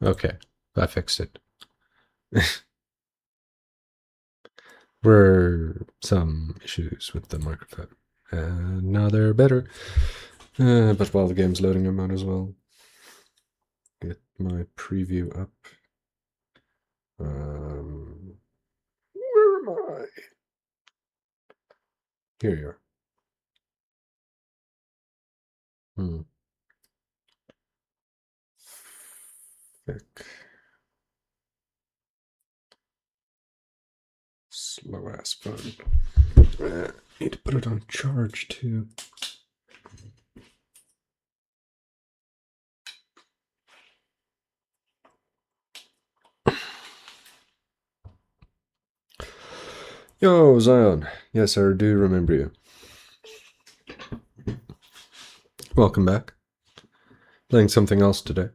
Okay, I fixed it. Were some issues with the microphone. And now they're better. But while the game's loading, I might as well get my preview up. Where am I? Here you are. Hmm. Thick. Slow ass phone. Need to put it on charge too. Yo, Zion. Yes, I do remember you. Welcome back. Playing something else today.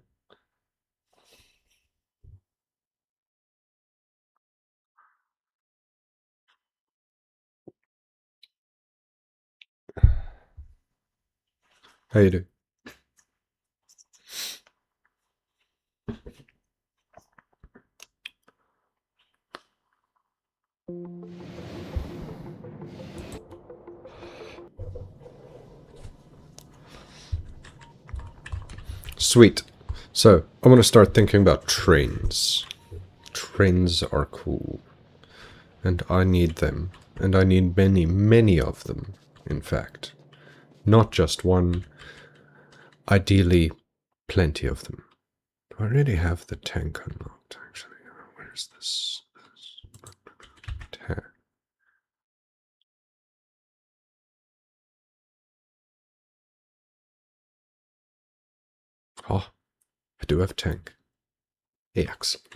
How you doing? Sweet. So, I want to start thinking about trains. Trains are cool. And I need them. And I need many, many of them, in fact. Not just one. Ideally, plenty of them. Do I already have the tank unlocked, actually? Where's this? Tank. Oh, I do have tank. Excellent.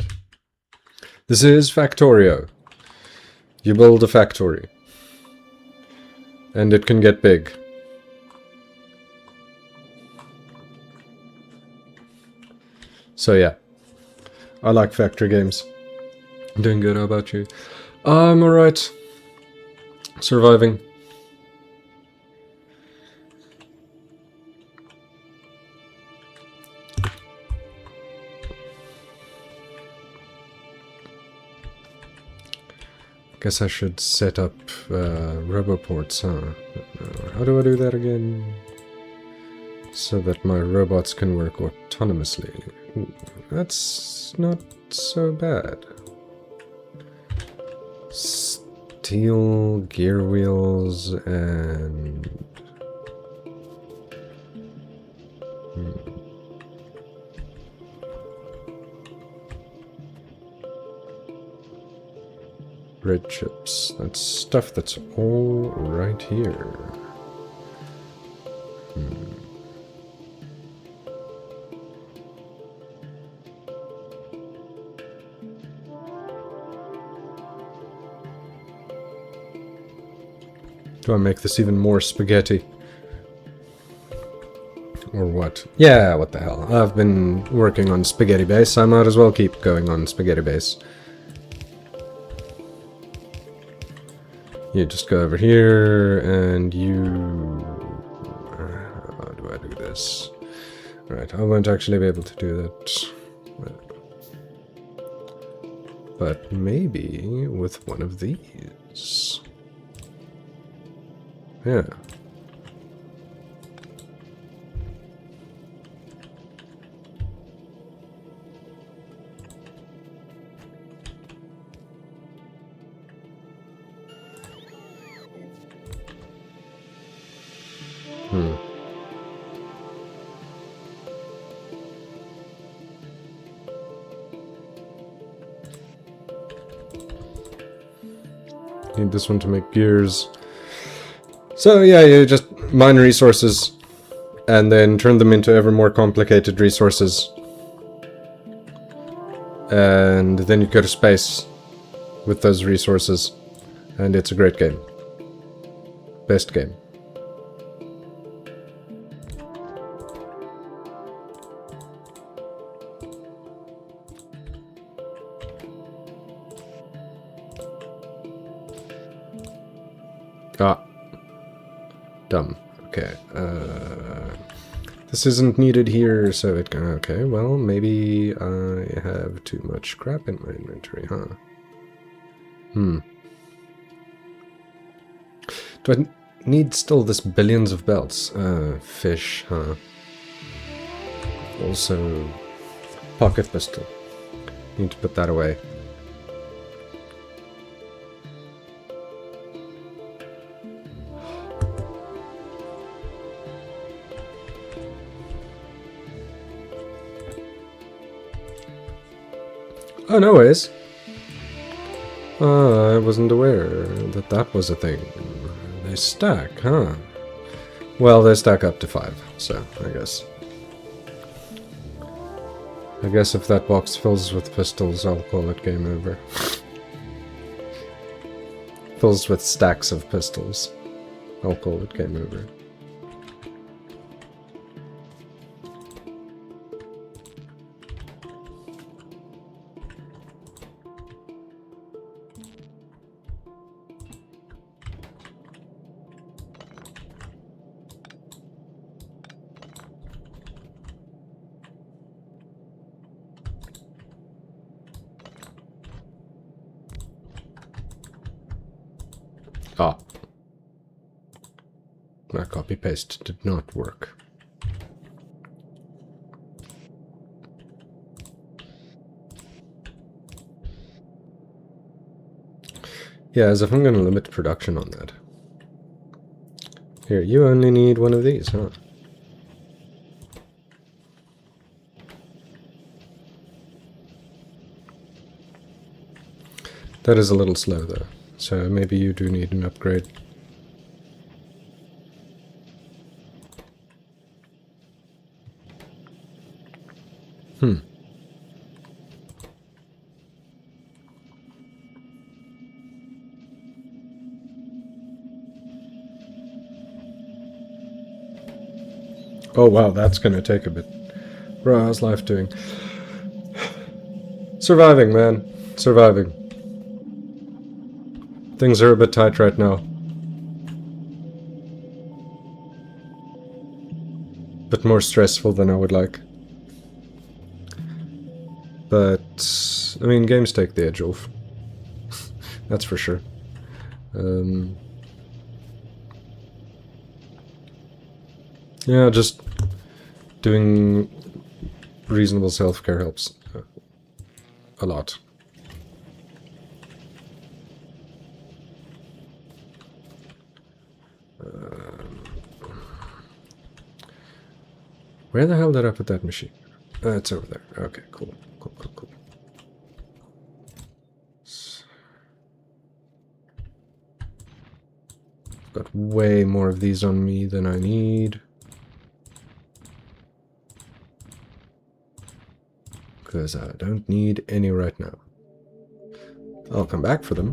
This is Factorio. You build a factory. And it can get big. So yeah. I like factory games. Doing good, how about you? I'm alright. Surviving. Guess I should set up roboports, huh? How do I do that again? So that my robots can work autonomously. Ooh, that's not so bad. Steel gear wheels and... red chips. That's stuff that's all right here. Do I make this even more spaghetti? Or what? Yeah, what the hell. I've been working on spaghetti base. I might as well keep going on spaghetti base. You just go over here, and you... how do I do this? Alright, I won't actually be able to do that. But maybe with one of these. Yeah. Need this one to make gears. So yeah, you just mine resources and then turn them into ever more complicated resources. And then you go to space with those resources. And it's a great game. Best game. Ah. Dumb. Okay. This isn't needed here, so it can... Okay, well, maybe I have too much crap in my inventory, huh? Do I need still this billions of belts? Fish, huh? Also, pocket pistol. Need to put that away. Oh, no ways. I wasn't aware that that was a thing. They stack, huh? Well, they stack up to 5, so I guess. I guess if that box fills with pistols, I'll call it game over. Fills with stacks of pistols, I'll call it game over. Ah. My copy-paste did not work. Yeah, as if I'm going to limit production on that. Here, you only need one of these, huh? That is a little slow, though. So maybe you do need an upgrade. Oh wow, that's gonna take a bit. Bro, how's life doing? Surviving, man. Surviving. Things are a bit tight right now. Bit more stressful than I would like. But, I mean, games take the edge off. That's for sure. Yeah, just doing reasonable self-care helps a lot. Where the hell did I put that machine? It's over there. Okay, cool. Cool, cool, cool. Got way more of these on me than I need. Because I don't need any right now. I'll come back for them,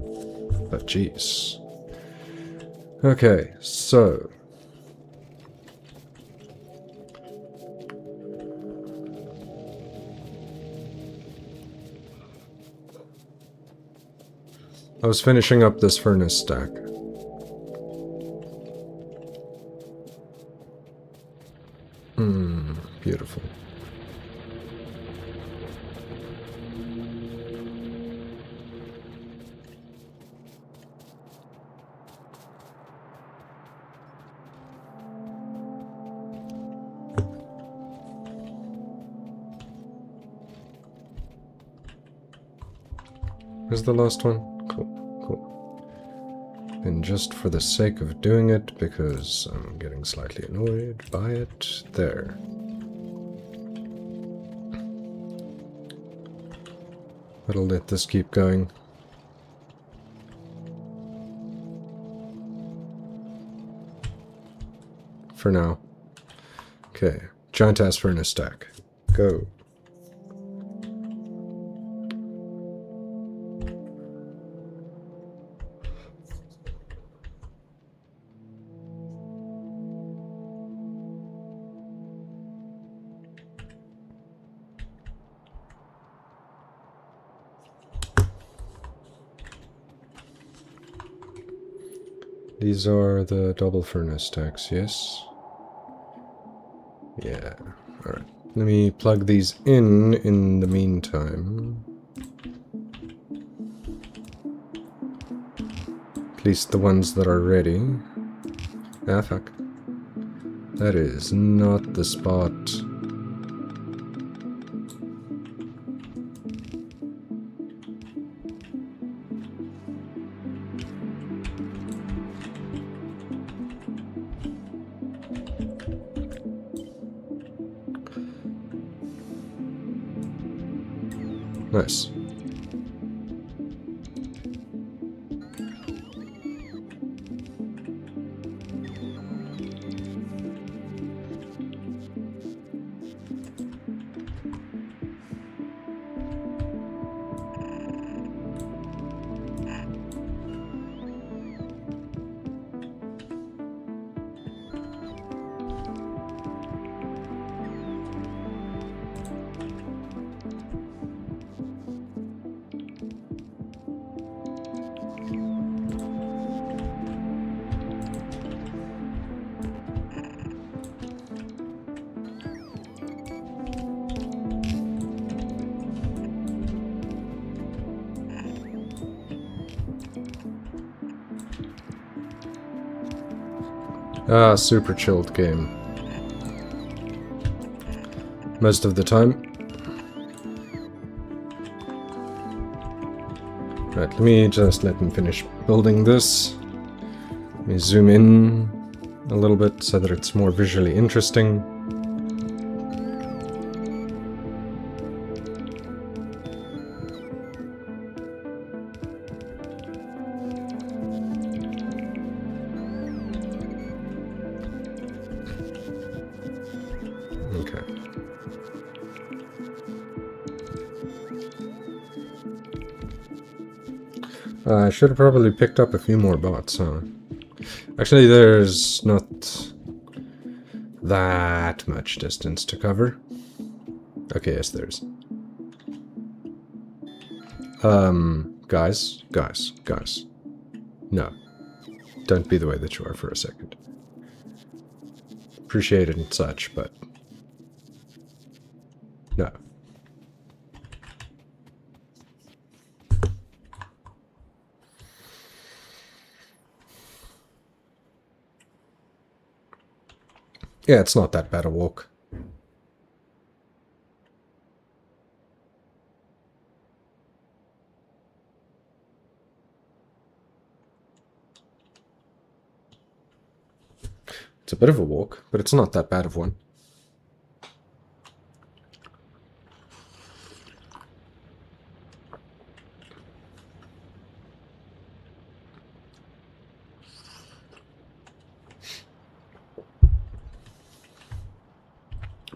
but jeez. Okay, so... I was finishing up this furnace stack. Beautiful. Where's the last one? Cool, cool. And just for the sake of doing it, because I'm getting slightly annoyed by it, there. That'll let this keep going. For now. Okay, giant ass furnace stack. Go. These are the double furnace stacks, yes? Yeah, alright. Let me plug these in the meantime. At least the ones that are ready. Ah, fuck. That is not the spot. Nice. Ah, super chilled game. Most of the time. Right, let me just let him finish building this. Let me zoom in a little bit so that it's more visually interesting. Okay. I should have probably picked up a few more bots, huh? Actually, there's not that much distance to cover. Okay, yes, there's. Guys. No. Don't be the way that you are for a second. Appreciate it and such, but... no. Yeah, it's not that bad a walk. It's a bit of a walk, but it's not that bad of one.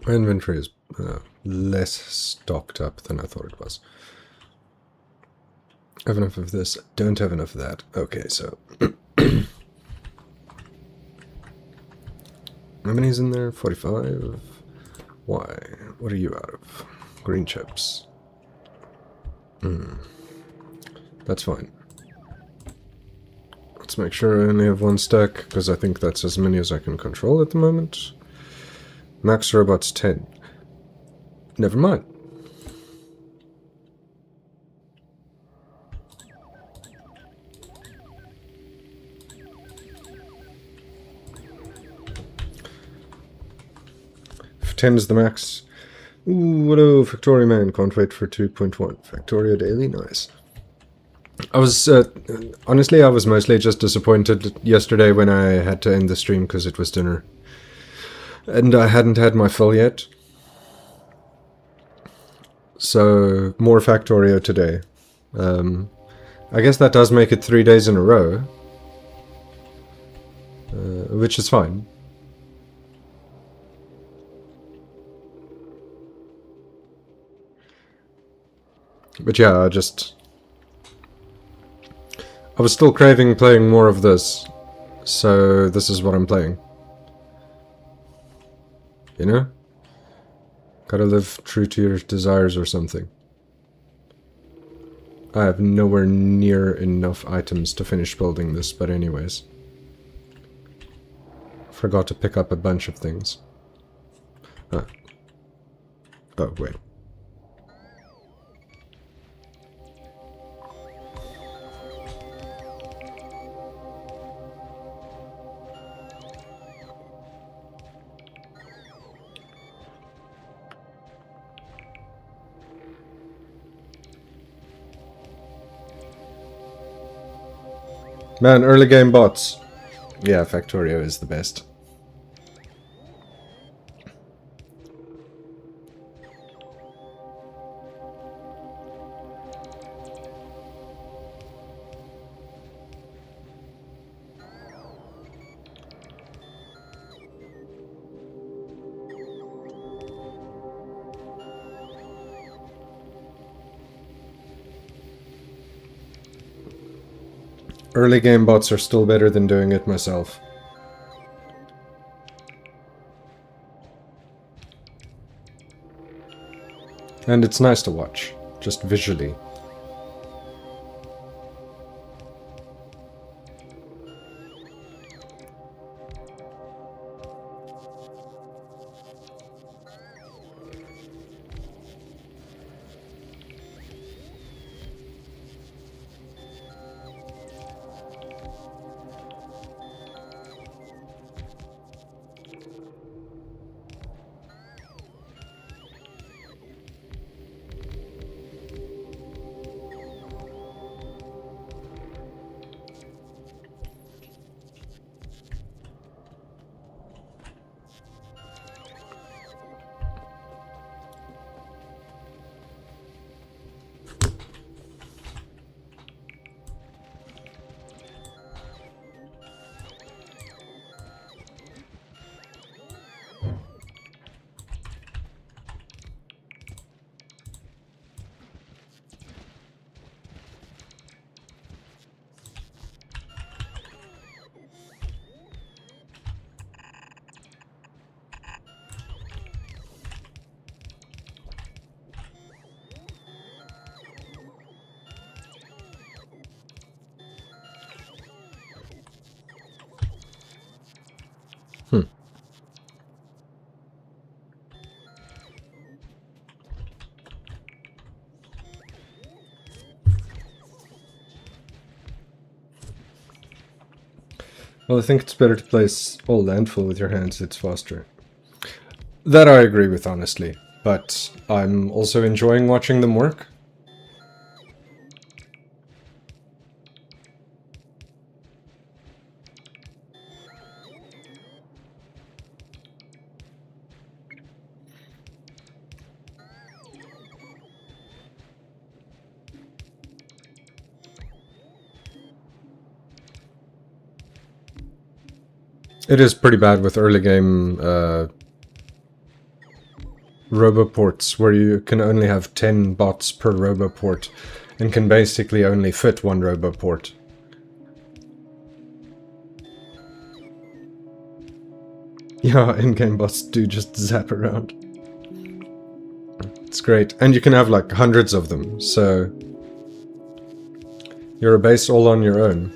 My inventory is less stocked up than I thought it was. I have enough of this, don't have enough of that. Okay, so... how many's in there? 45? Why? What are you out of? Green chips. That's fine. Let's make sure I only have one stack, because I think that's as many as I can control at the moment. Max robots 10. Never mind. If 10 is the max. Ooh, hello, Factorio man. Can't wait for 2.1. Factorio daily, nice. I was, honestly, I was mostly just disappointed yesterday when I had to end the stream because it was dinner. And I hadn't had my fill yet. So, more Factorio today. I guess that does make it 3 days in a row. Which is fine. But yeah, I was still craving playing more of this. So, this is what I'm playing. You know? Gotta live true to your desires or something. I have nowhere near enough items to finish building this, but anyways. Forgot to pick up a bunch of things. Oh, wait. Man, early game bots. Yeah, Factorio is the best. Early game bots are still better than doing it myself. And it's nice to watch, just visually. Well, I think it's better to place all landfill with your hands, it's faster. That I agree with, honestly. But I'm also enjoying watching them work. It is pretty bad with early game roboports, where you can only have 10 bots per roboport, and can basically only fit one roboport. Yeah, in-game bots do just zap around. It's great. And you can have like hundreds of them, so you're a base all on your own.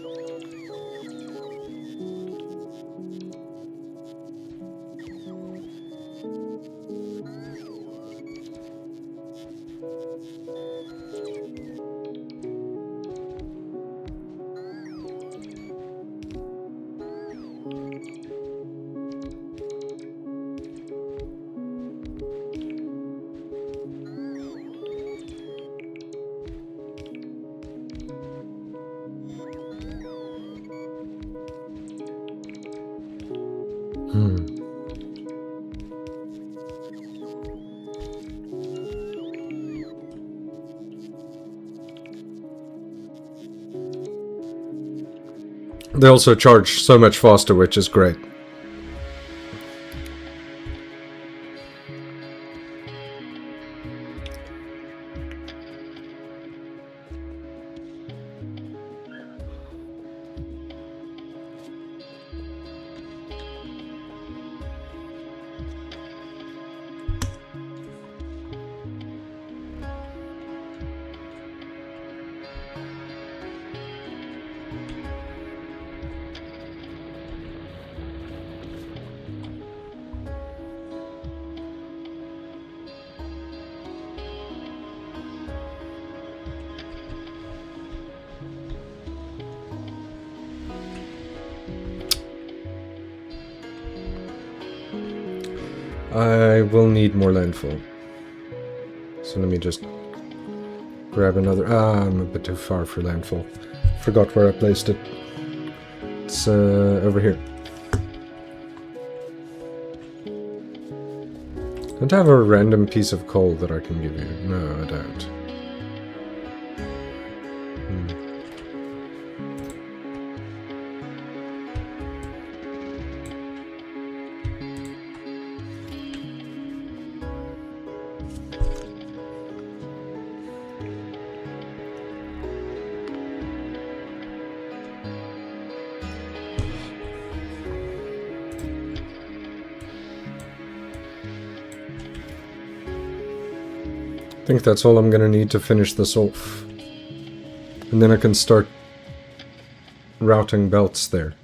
They also charge so much faster, which is great. I will need more landfill. So let me just grab another... I'm a bit too far for landfill. Forgot where I placed it. It's over here. Don't I have a random piece of coal that I can give you? No, I don't. I think that's all I'm gonna need to finish this off. And then I can start routing belts there.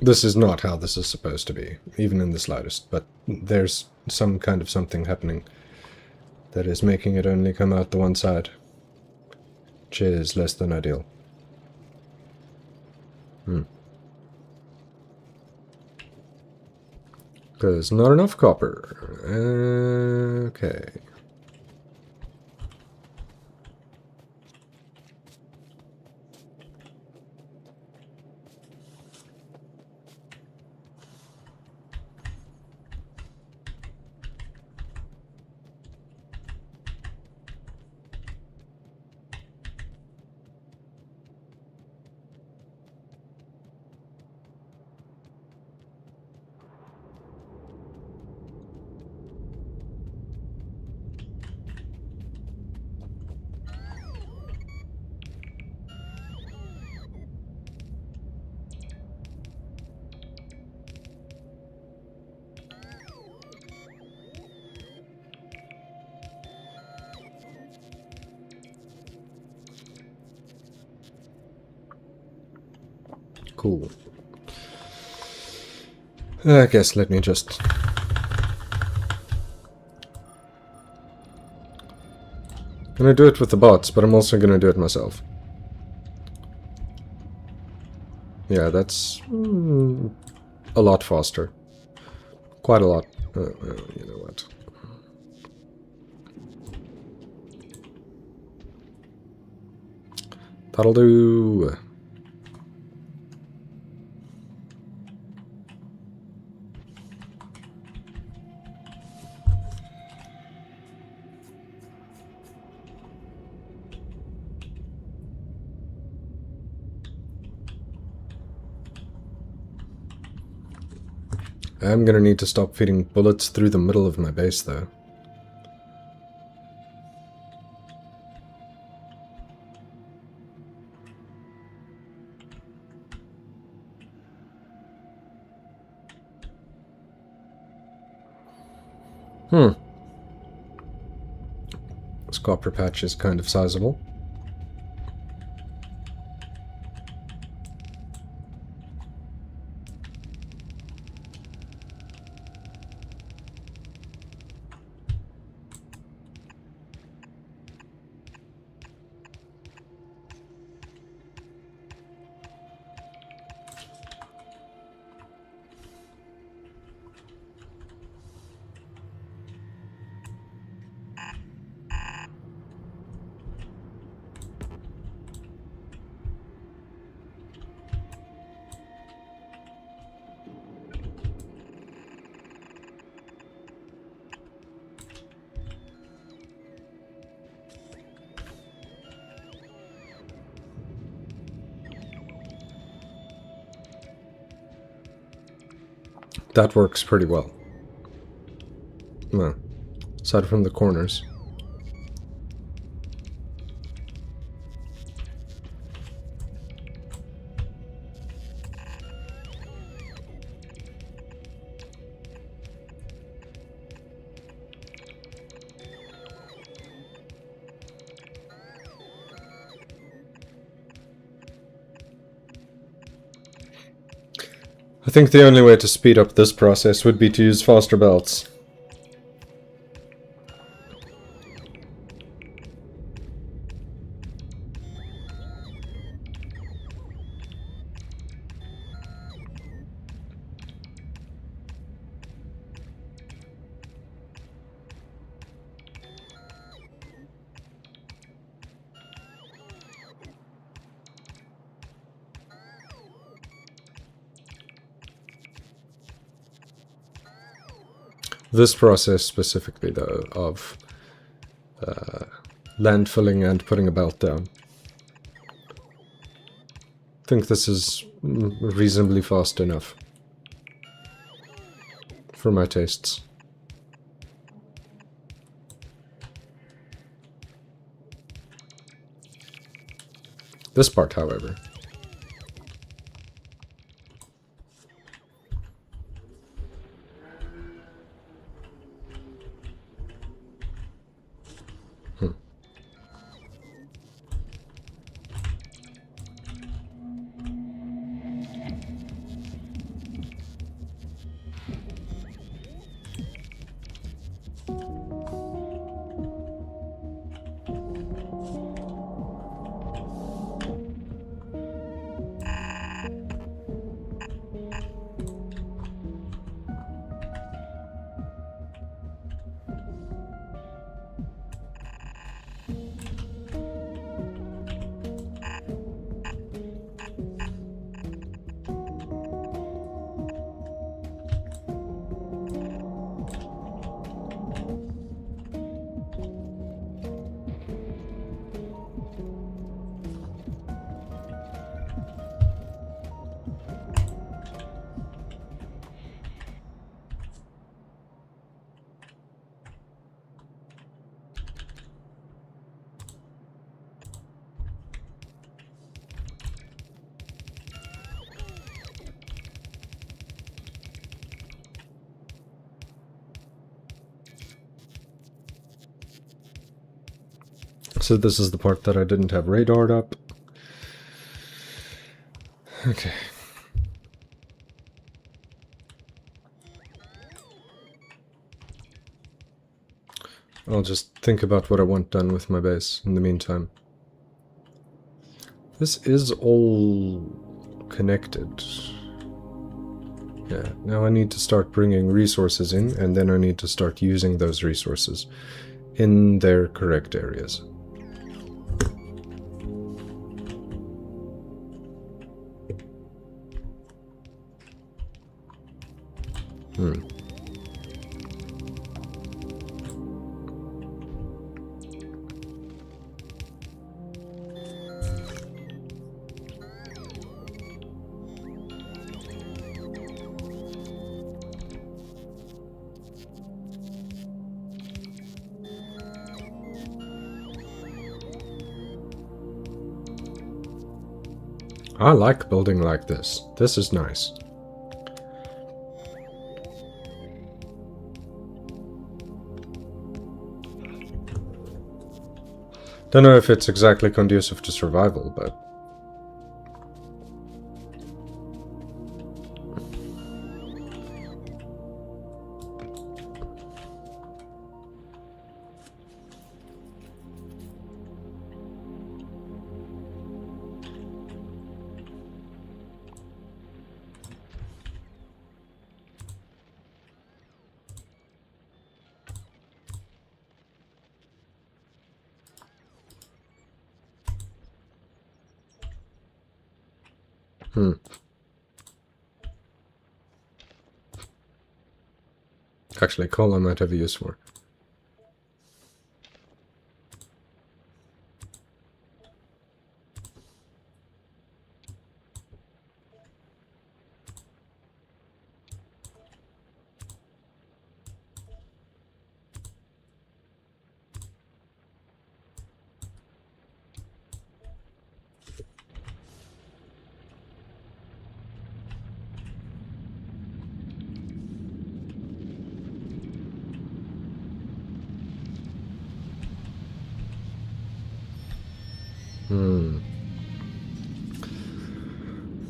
This is not how this is supposed to be, even in the slightest, but there's some kind of something happening that is making it only come out the one side, which is less than ideal. There's not enough copper. Okay. Cool. I guess let me just... gonna do it with the bots, but I'm also gonna do it myself. Yeah, that's a lot faster. Quite a lot. You know what? That'll do. I'm gonna need to stop feeding bullets through the middle of my base, though. This copper patch is kind of sizable. That works pretty well. Well, aside from the corners. I think the only way to speed up this process would be to use faster belts. This process specifically, though, of landfilling and putting a belt down. I think this is reasonably fast enough for my tastes. This part, however. So this is the part that I didn't have radared up. Okay. I'll just think about what I want done with my base in the meantime. This is all connected. Yeah, now I need to start bringing resources in, and then I need to start using those resources in their correct areas. I like building like this. This is nice. Don't know if it's exactly conducive to survival, but... Actually, coal I might have a use for.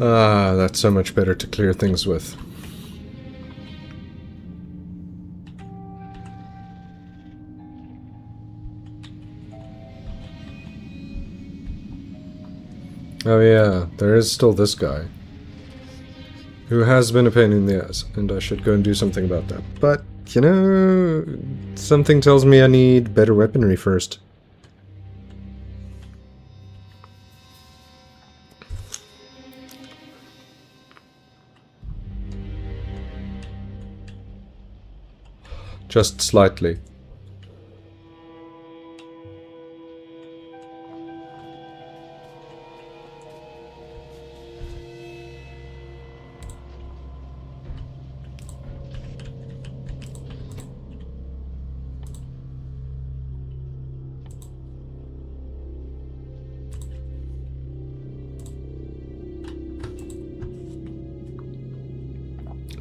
Ah, that's so much better to clear things with. Oh yeah, there is still this guy. Who has been a pain in the ass, and I should go and do something about that. But, you know, something tells me I need better weaponry first. Just slightly.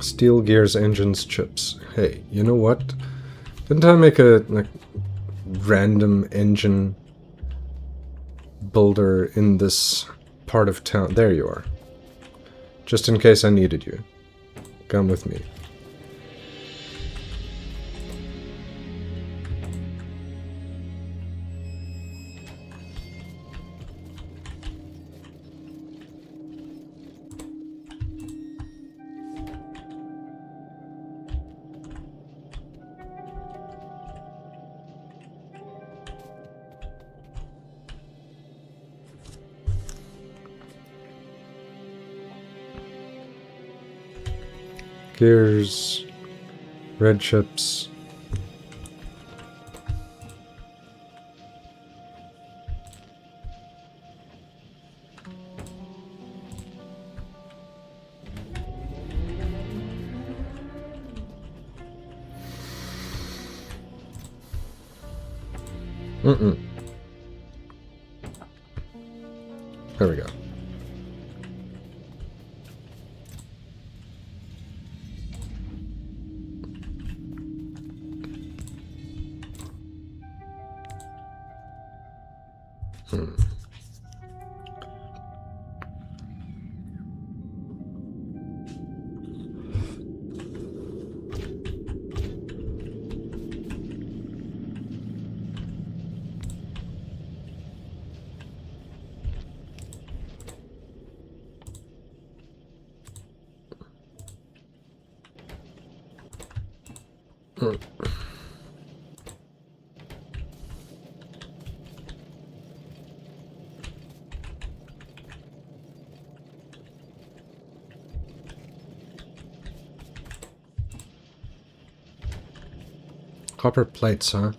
Steel gears, engines, chips. Hey, you know what? Didn't I make a random engine builder in this part of town? There you are. Just in case I needed you. Come with me. Gears, red chips. There we go. Copper plates, huh?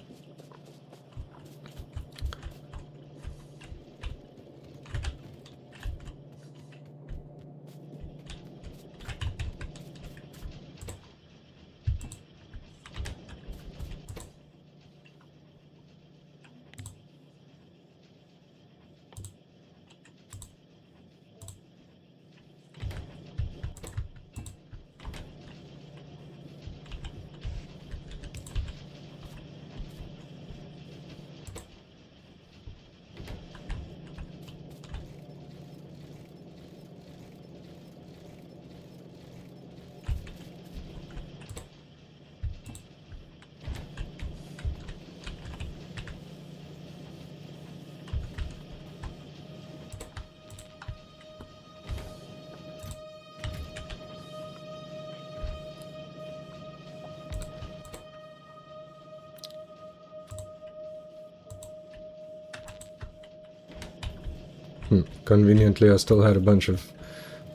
Conveniently, I still had a bunch of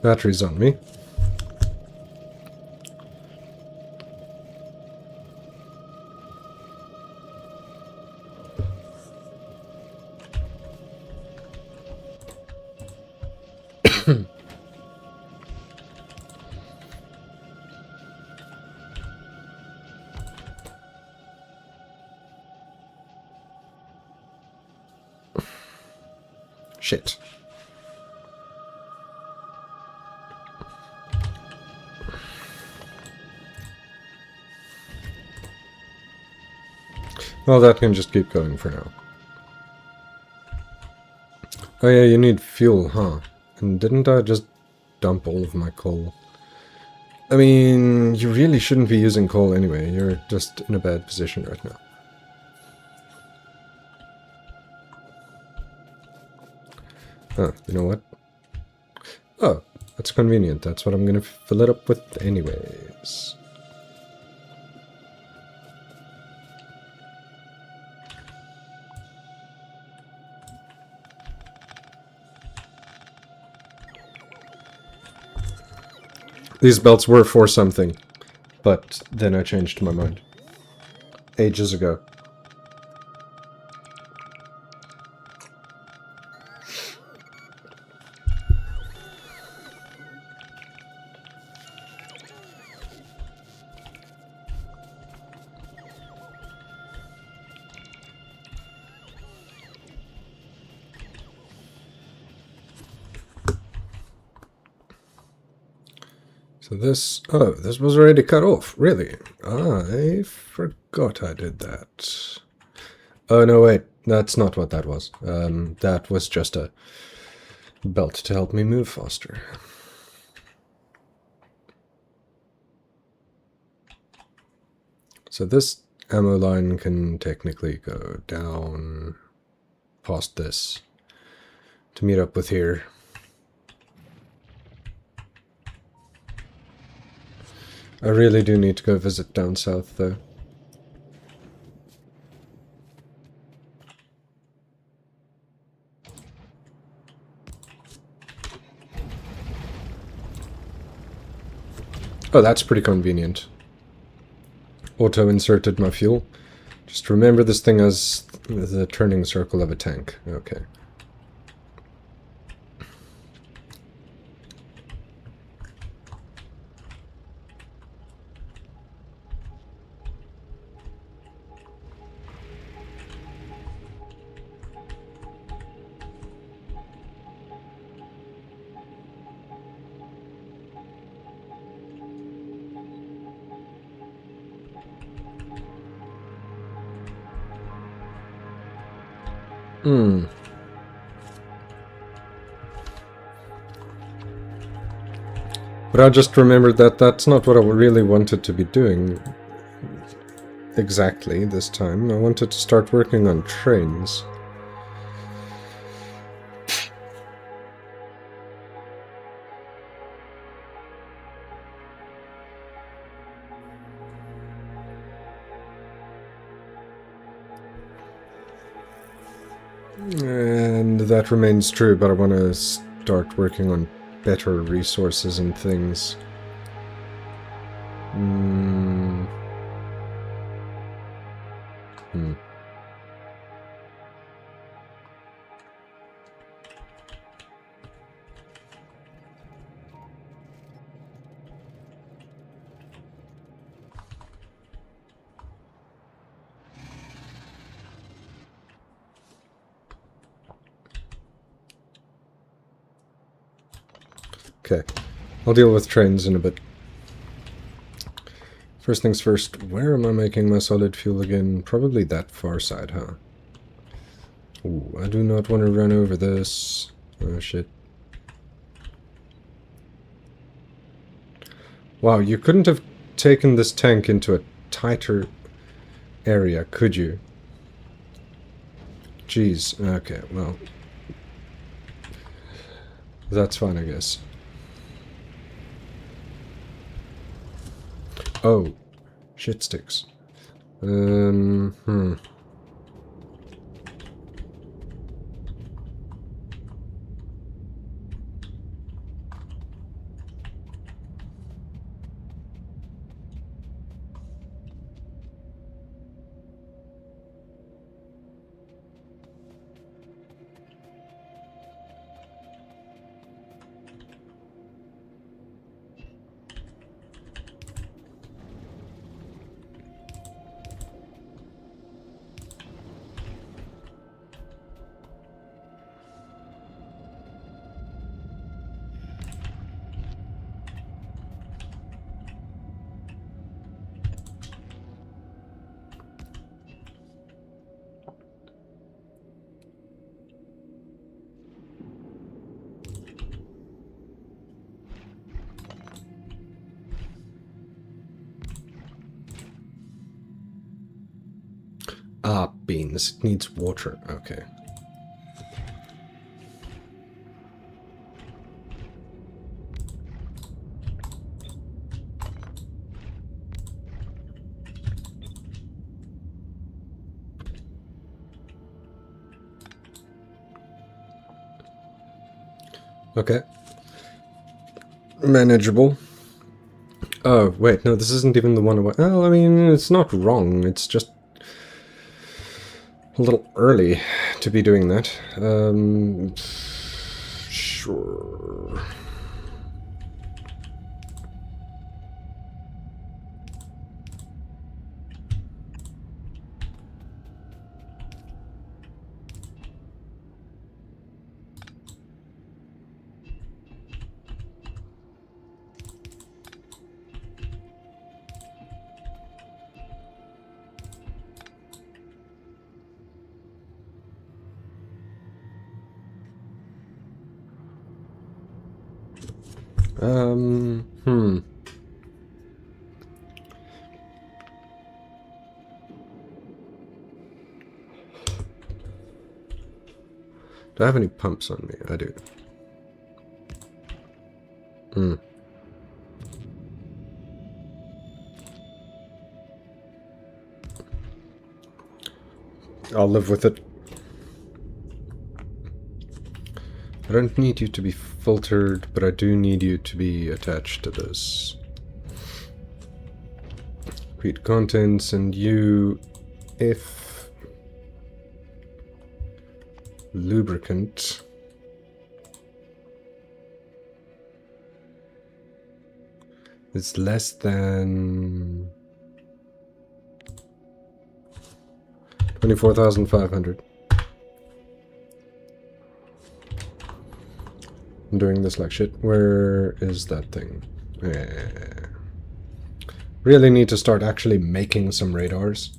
batteries on me. Shit. Well, that can just keep going for now. Oh yeah, you need fuel, huh? And didn't I just dump all of my coal. I mean, you really shouldn't be using coal anyway. You're just in a bad position right now. Oh, you know what? Oh, that's convenient. That's what I'm gonna fill it up with anyways. These belts were for something, but then I changed my mind. Ages ago. So this... Oh, this was already cut off. Really? I forgot I did that. Oh, no, wait. That's not what that was. That was just a belt to help me move faster. So this ammo line can technically go down past this to meet up with here. I really do need to go visit down south, though. Oh, that's pretty convenient. Auto-inserted my fuel. Just remember this thing as the turning circle of a tank. Okay. But I just remembered that that's not what I really wanted to be doing exactly this time. I wanted to start working on trains. And that remains true, but I want to start working on better resources and things. Okay, I'll deal with trains in a bit. First things first, where am I making my solid fuel again? Probably that far side, huh? Ooh, I do not want to run over this. Oh, shit. Wow, you couldn't have taken this tank into a tighter area, could you? Jeez, okay, well... That's fine, I guess. Oh, shit sticks. Ah, beans. It needs water. Okay. Okay. Manageable. Oh, wait, no, this isn't even the one away. Oh, I mean, it's not wrong. It's just a little early to be doing that. Sure. Hmm. Do I have any pumps on me? I do. Hmm. I'll live with it. I don't need you to be filtered, but I do need you to be attached to this. Read contents, and you, if lubricant, is less than 24,500. I'm doing this like shit. Where is that thing? Really need to start actually making some radars.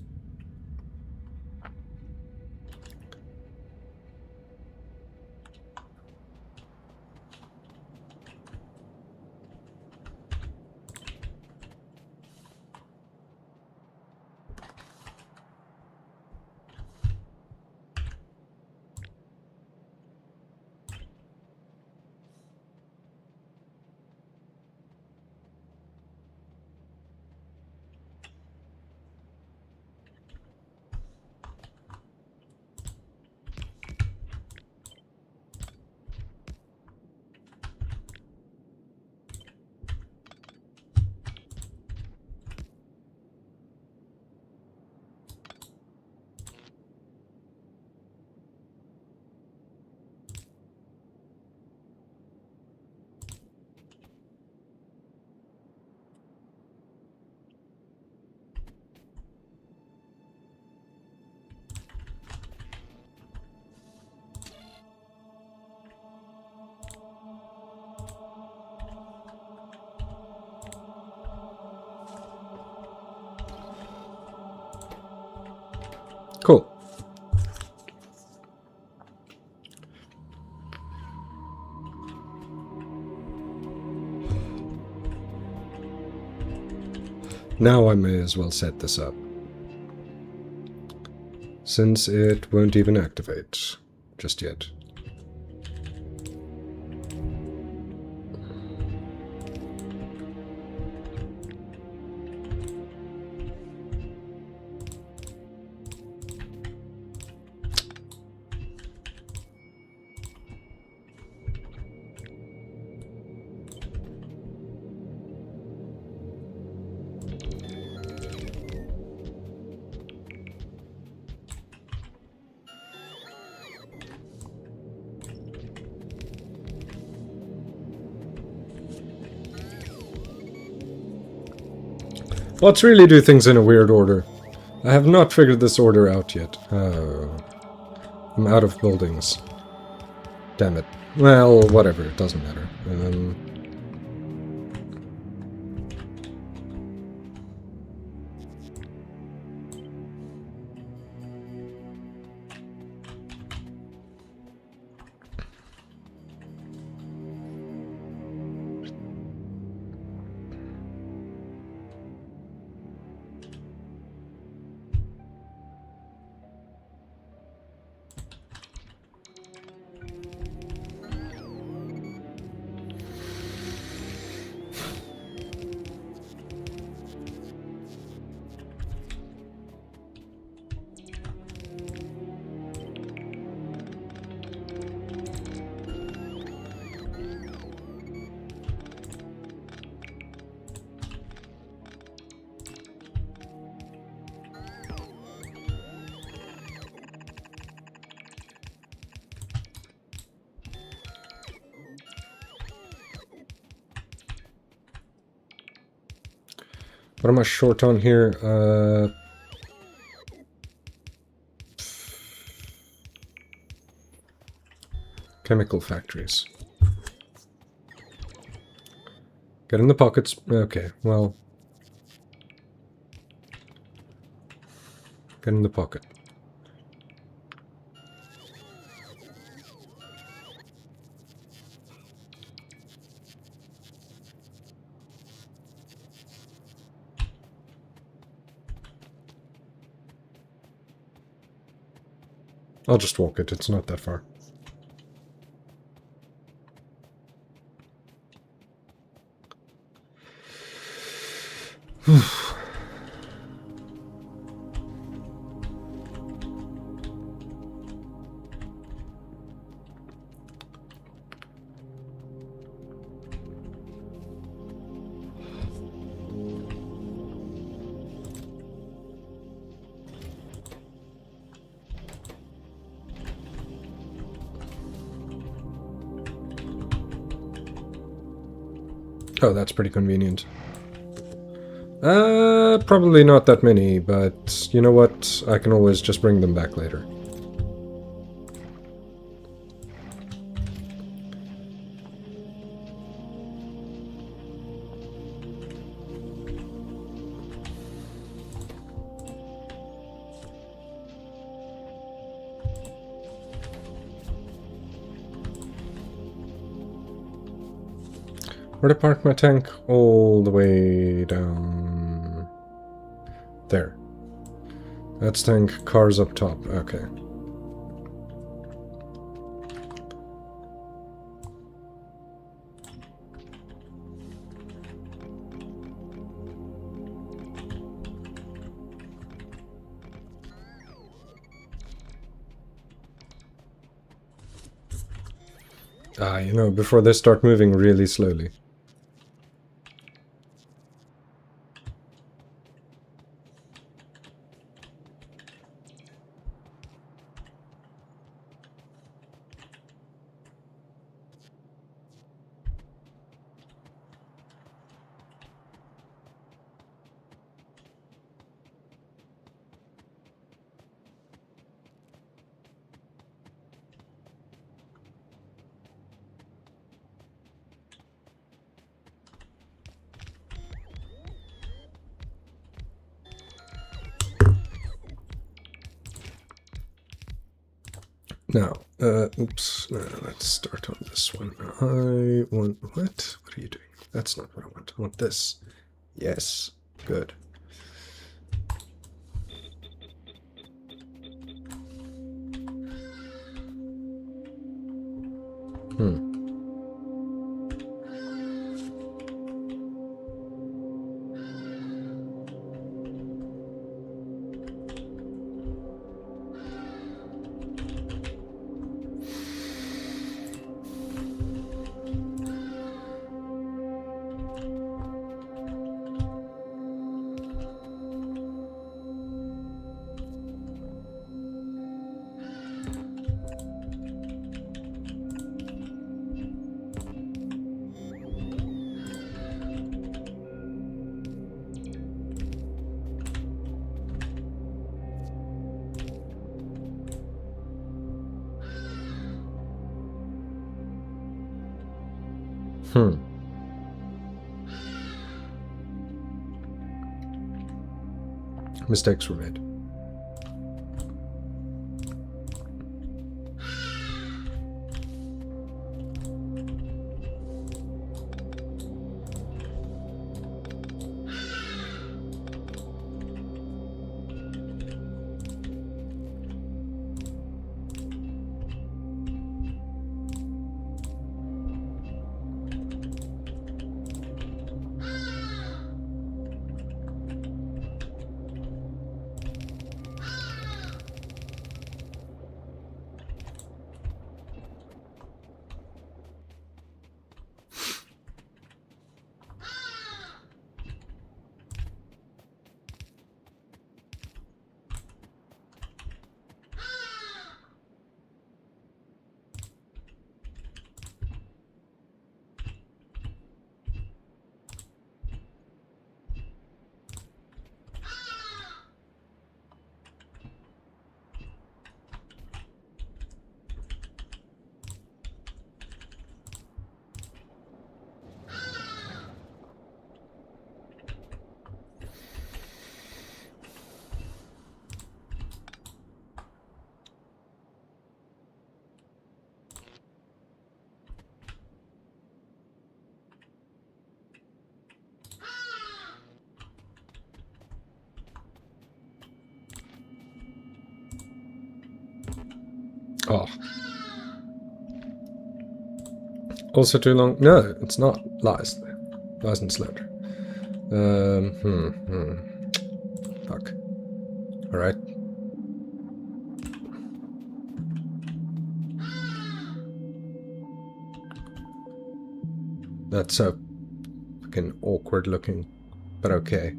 Cool. Now I may as well set this up, since it won't even activate just yet. Let's really do things in a weird order. I have not figured this order out yet. Oh. I'm out of buildings. Damn it. Well, whatever, it doesn't matter. What am I short on here? Chemical factories. Get in the pockets. Okay, well. Get in the pocket. I'll just walk it, it's not that far. Oh, that's pretty convenient. Probably not that many, but you know what? I can always just bring them back later. Where to park my tank? All the way down there. That's tank, cars up top. Okay. Ah, you know, before they start moving really slowly. Now, oops, no, let's start on this one. I want, what? What are you doing? That's not what I want. I want this. Yes, good. Mistakes were made. Oh. Also too long? No, it's not. Lies. Lies and slander. Fuck. Alright. That's so fucking awkward looking, but okay.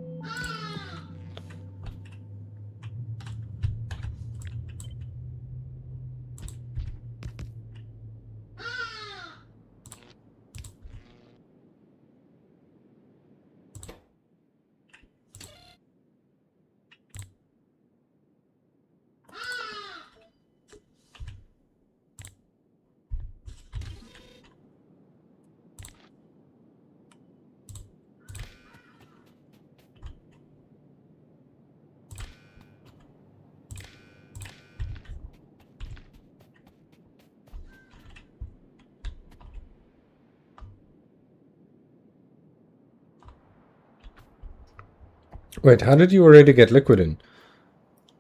Wait, how did you already get liquid in?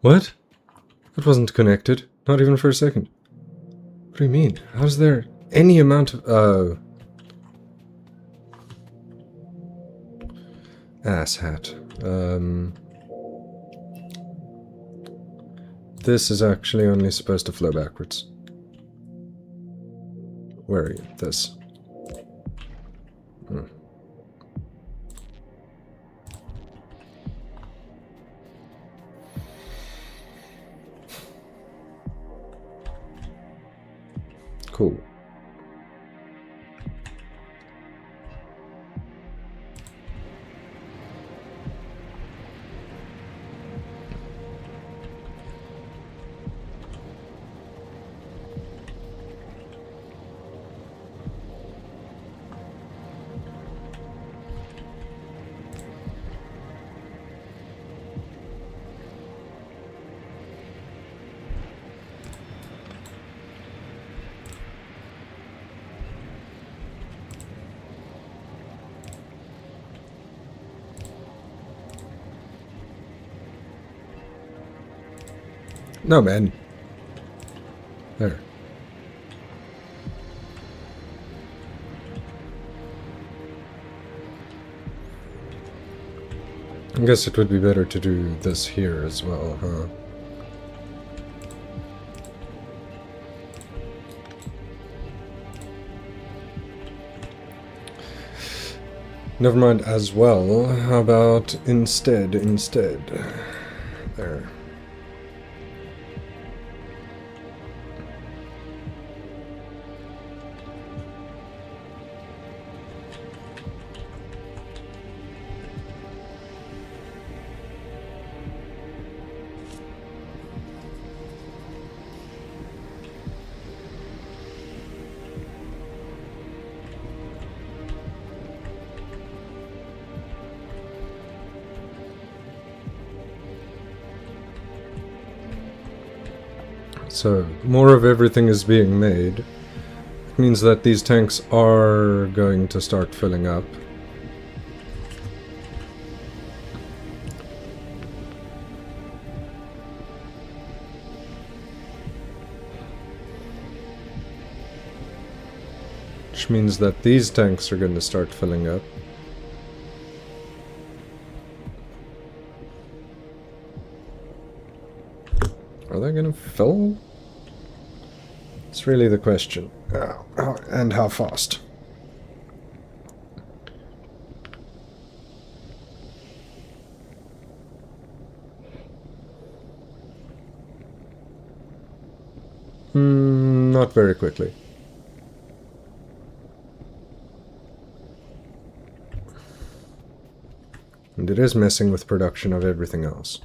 What? It wasn't connected. Not even for a second. What do you mean? How's there any amount of... asshat. This is actually only supposed to flow backwards. Where are you? This. Cool. No, man. There. I guess it would be better to do this here as well, huh? Never mind as well. How about instead? There. So, more of everything is being made. It means that these tanks are going to start filling up. Which means that these tanks are going to start filling up. Are they going to fill? It's really the question. And how fast? Not very quickly. And it is messing with production of everything else.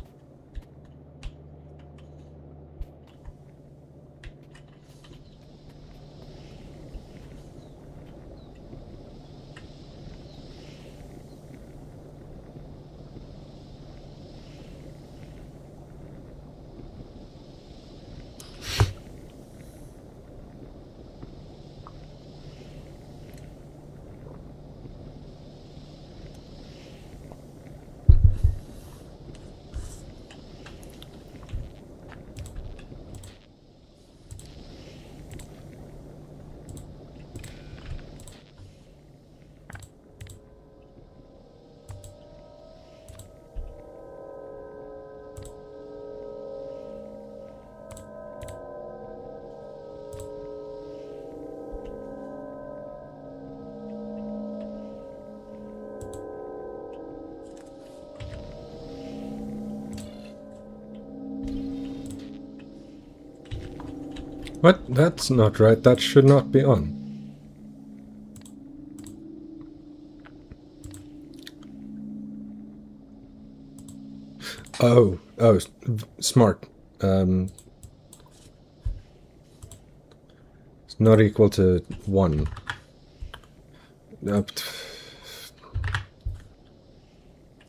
What? That's not right. That should not be on. Oh, smart. It's not equal to 1. Up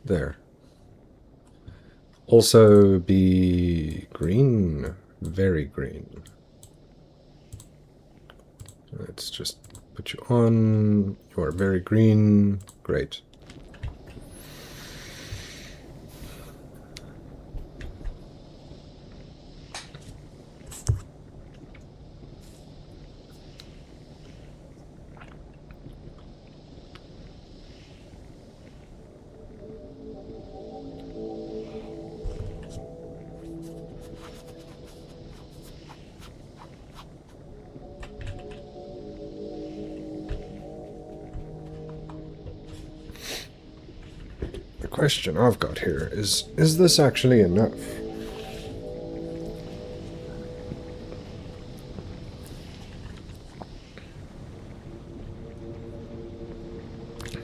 there. Also be green. Very green. Let's just put you on. You are very green. Great. The question I've got here is this actually enough?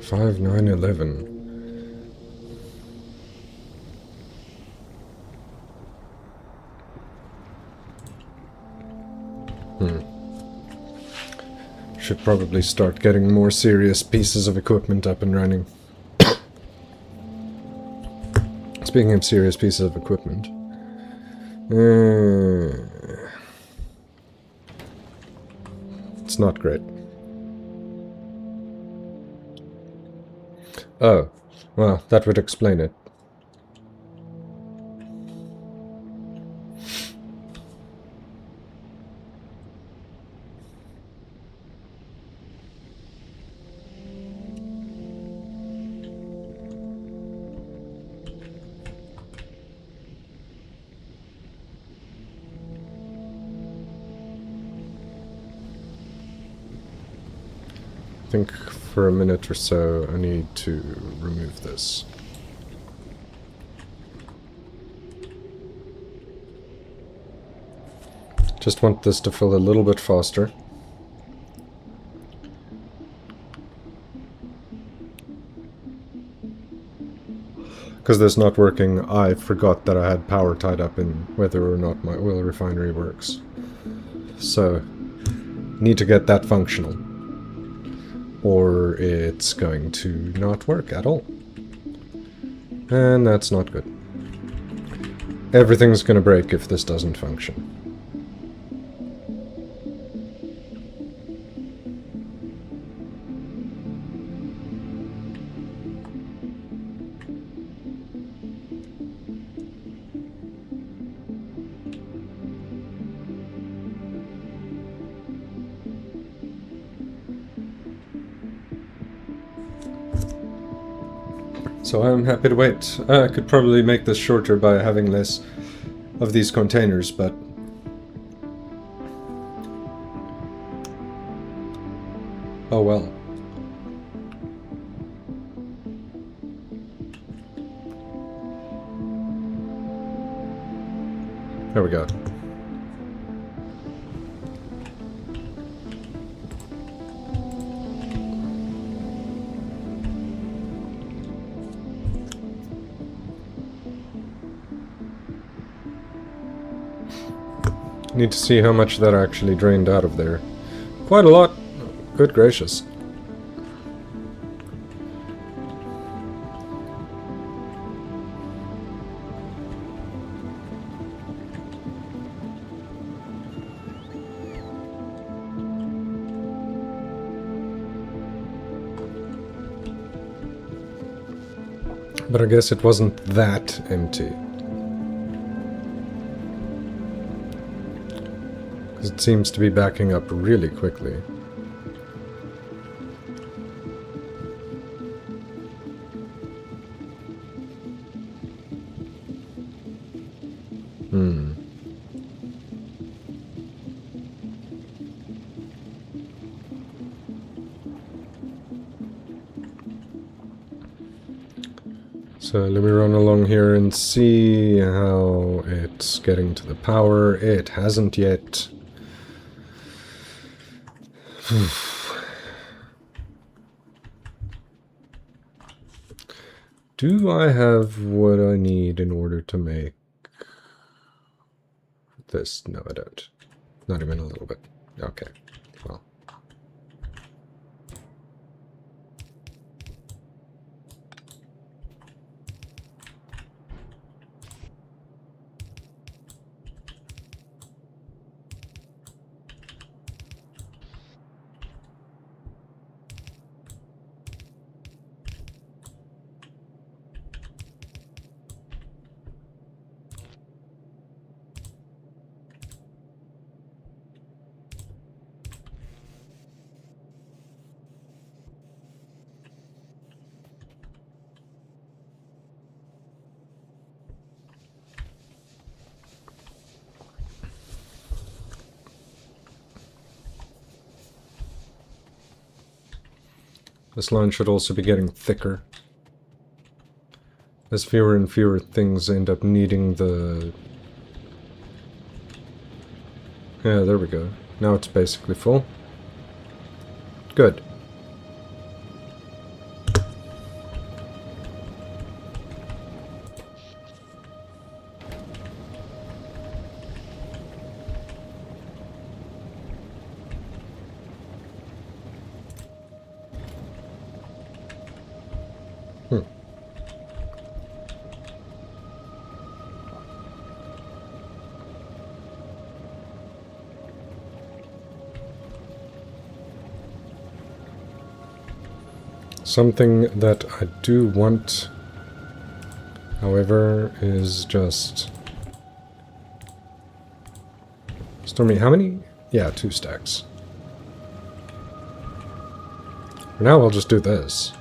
Five, 9, 11. Should probably start getting more serious pieces of equipment up and running. Speaking of serious pieces of equipment. It's not great. Oh, well, that would explain it. I think for a minute or so I need to remove this. Just want this to fill a little bit faster. Because this not working, I forgot that I had power tied up in whether or not my oil refinery works. So, need to get that functional. Or it's going to not work at all. And that's not good. Everything's gonna break if this doesn't function. So I'm happy to wait. I could probably make this shorter by having less of these containers, but... oh well. There we go. Need to see how much that actually drained out of there. Quite a lot. Good gracious. But I guess it wasn't that empty. Because it seems to be backing up really quickly. So let me run along here and see how it's getting to the power. It hasn't yet. Do I have what I need in order to make this? No, I don't. Not even a little bit. Okay, well. This line should also be getting thicker, as fewer and fewer things end up needing the... Yeah, there we go. Now it's basically full. Good. Something that I do want, however, is just... Stormy, how many? Yeah, 2 stacks. For now, I'll just do this.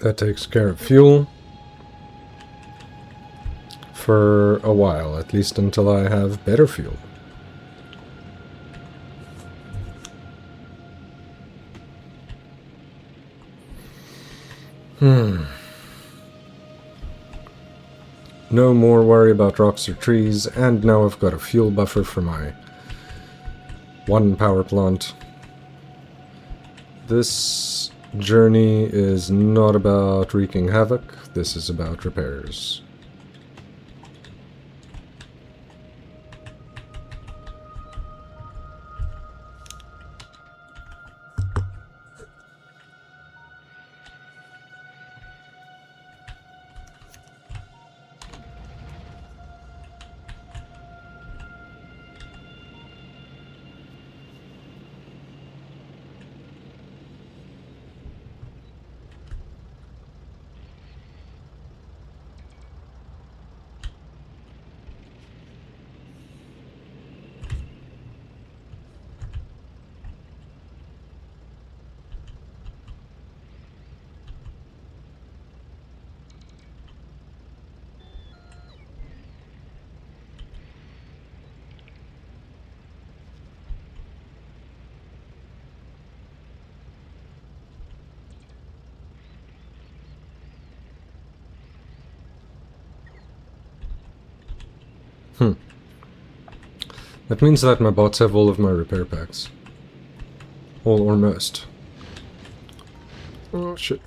That takes care of fuel. For a while, at least until I have better fuel. No more worry about rocks or trees, and now I've got a fuel buffer for my 1 power plant. This journey is not about wreaking havoc, this is about repairs. That means that my bots have all of my repair packs. All or most. Oh shit.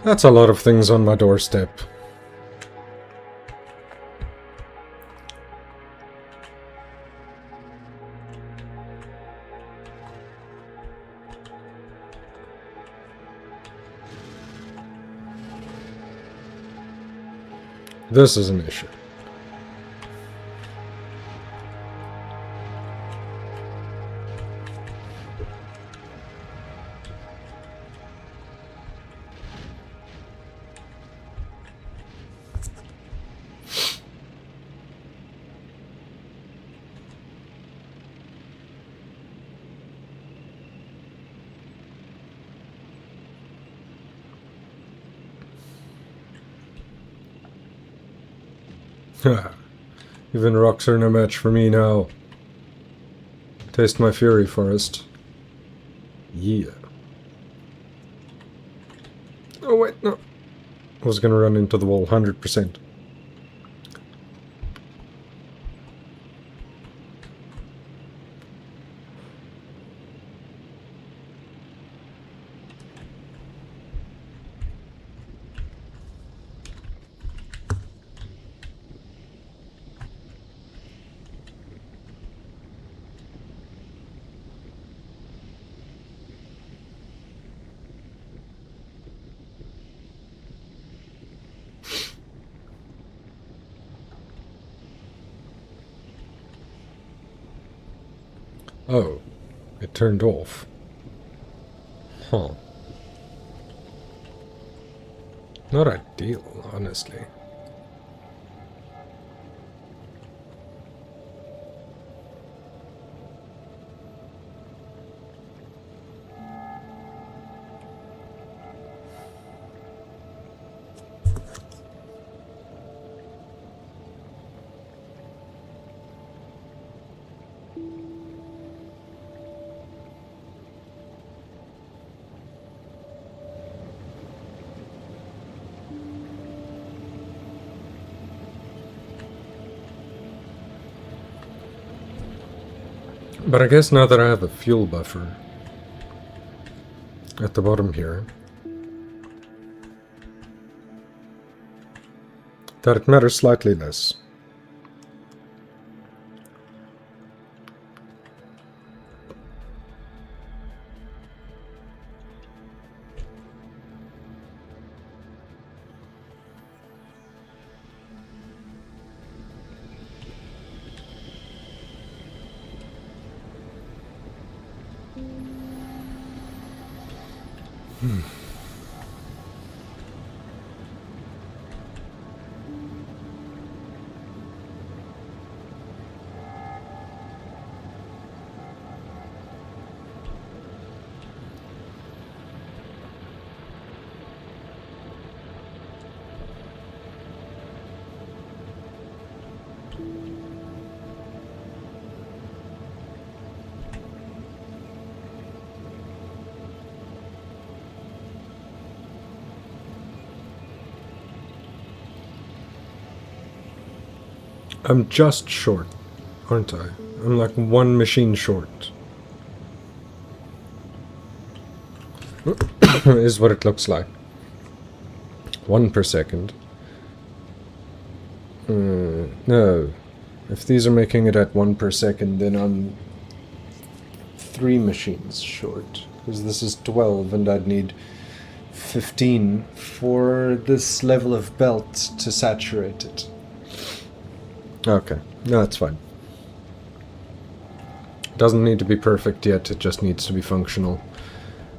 That's a lot of things on my doorstep. This is an issue. Even rocks are no match for me now. Taste my fury, Forest. Yeah. Oh wait, no. I was gonna run into the wall, 100%. Oh, it turned off. Huh. Not ideal, honestly. But I guess now that I have a fuel buffer at the bottom here, that it matters slightly less. I'm just short, aren't I? I'm like one machine short. Is what it looks like. 1 per second. No. If these are making it at 1 per second, then I'm 3 machines short. Because this is 12 and I'd need 15 for this level of belt to saturate it. Okay, no, that's fine. Doesn't need to be perfect yet, it just needs to be functional.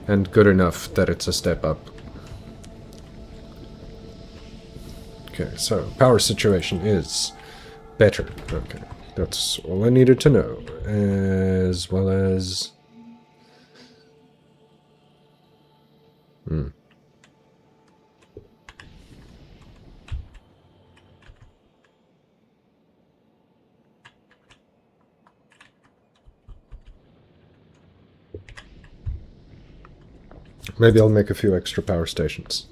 And good enough that it's a step up. Okay, so power situation is better. Okay, that's all I needed to know. As well as... Maybe I'll make a few extra power stations.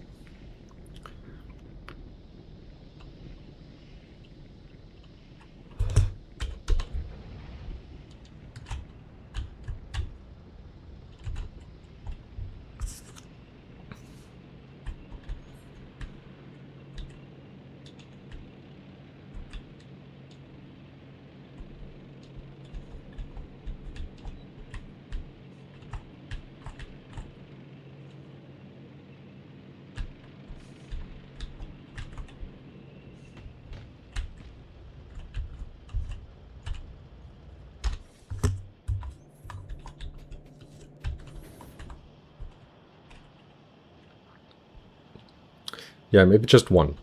Yeah, maybe just one.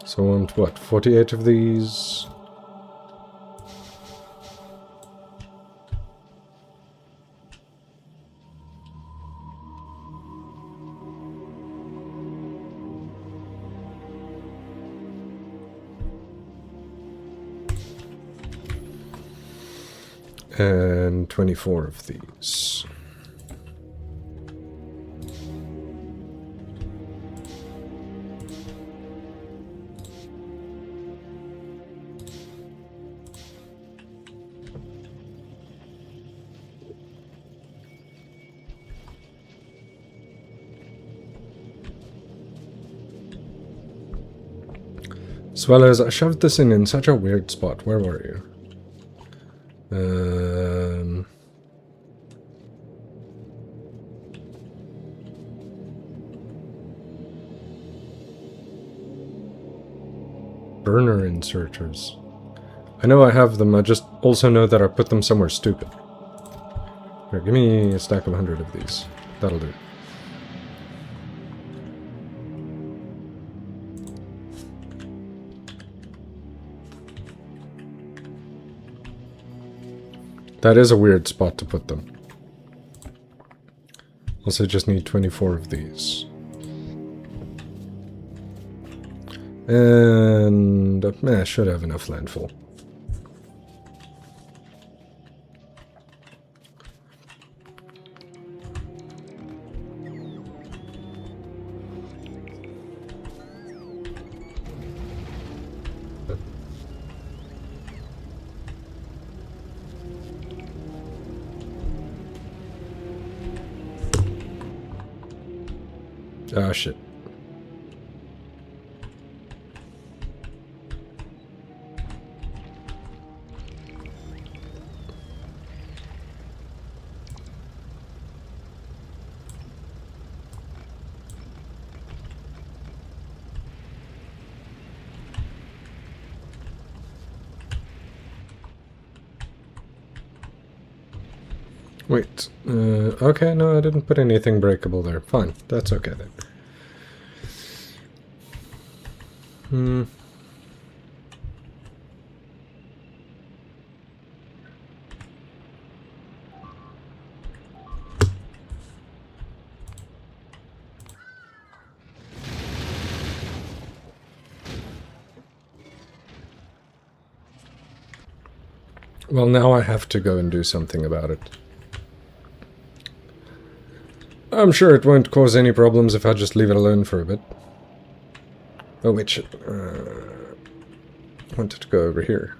So I want, what, 48 of these? And 24 of these. As well as I shoved this in such a weird spot. Where were you? Burner inserters. I know I have them, I just also know that I put them somewhere stupid. Here, give me a stack of 100 of these. That'll do. That is a weird spot to put them. Also just need 24 of these. And I should have enough landfill. Ah, shit. Wait, okay, no, I didn't put anything breakable there. Fine, that's okay then. Well, now I have to go and do something about it. I'm sure it won't cause any problems if I just leave it alone for a bit. Oh, wait, shit. Wanted to go over here.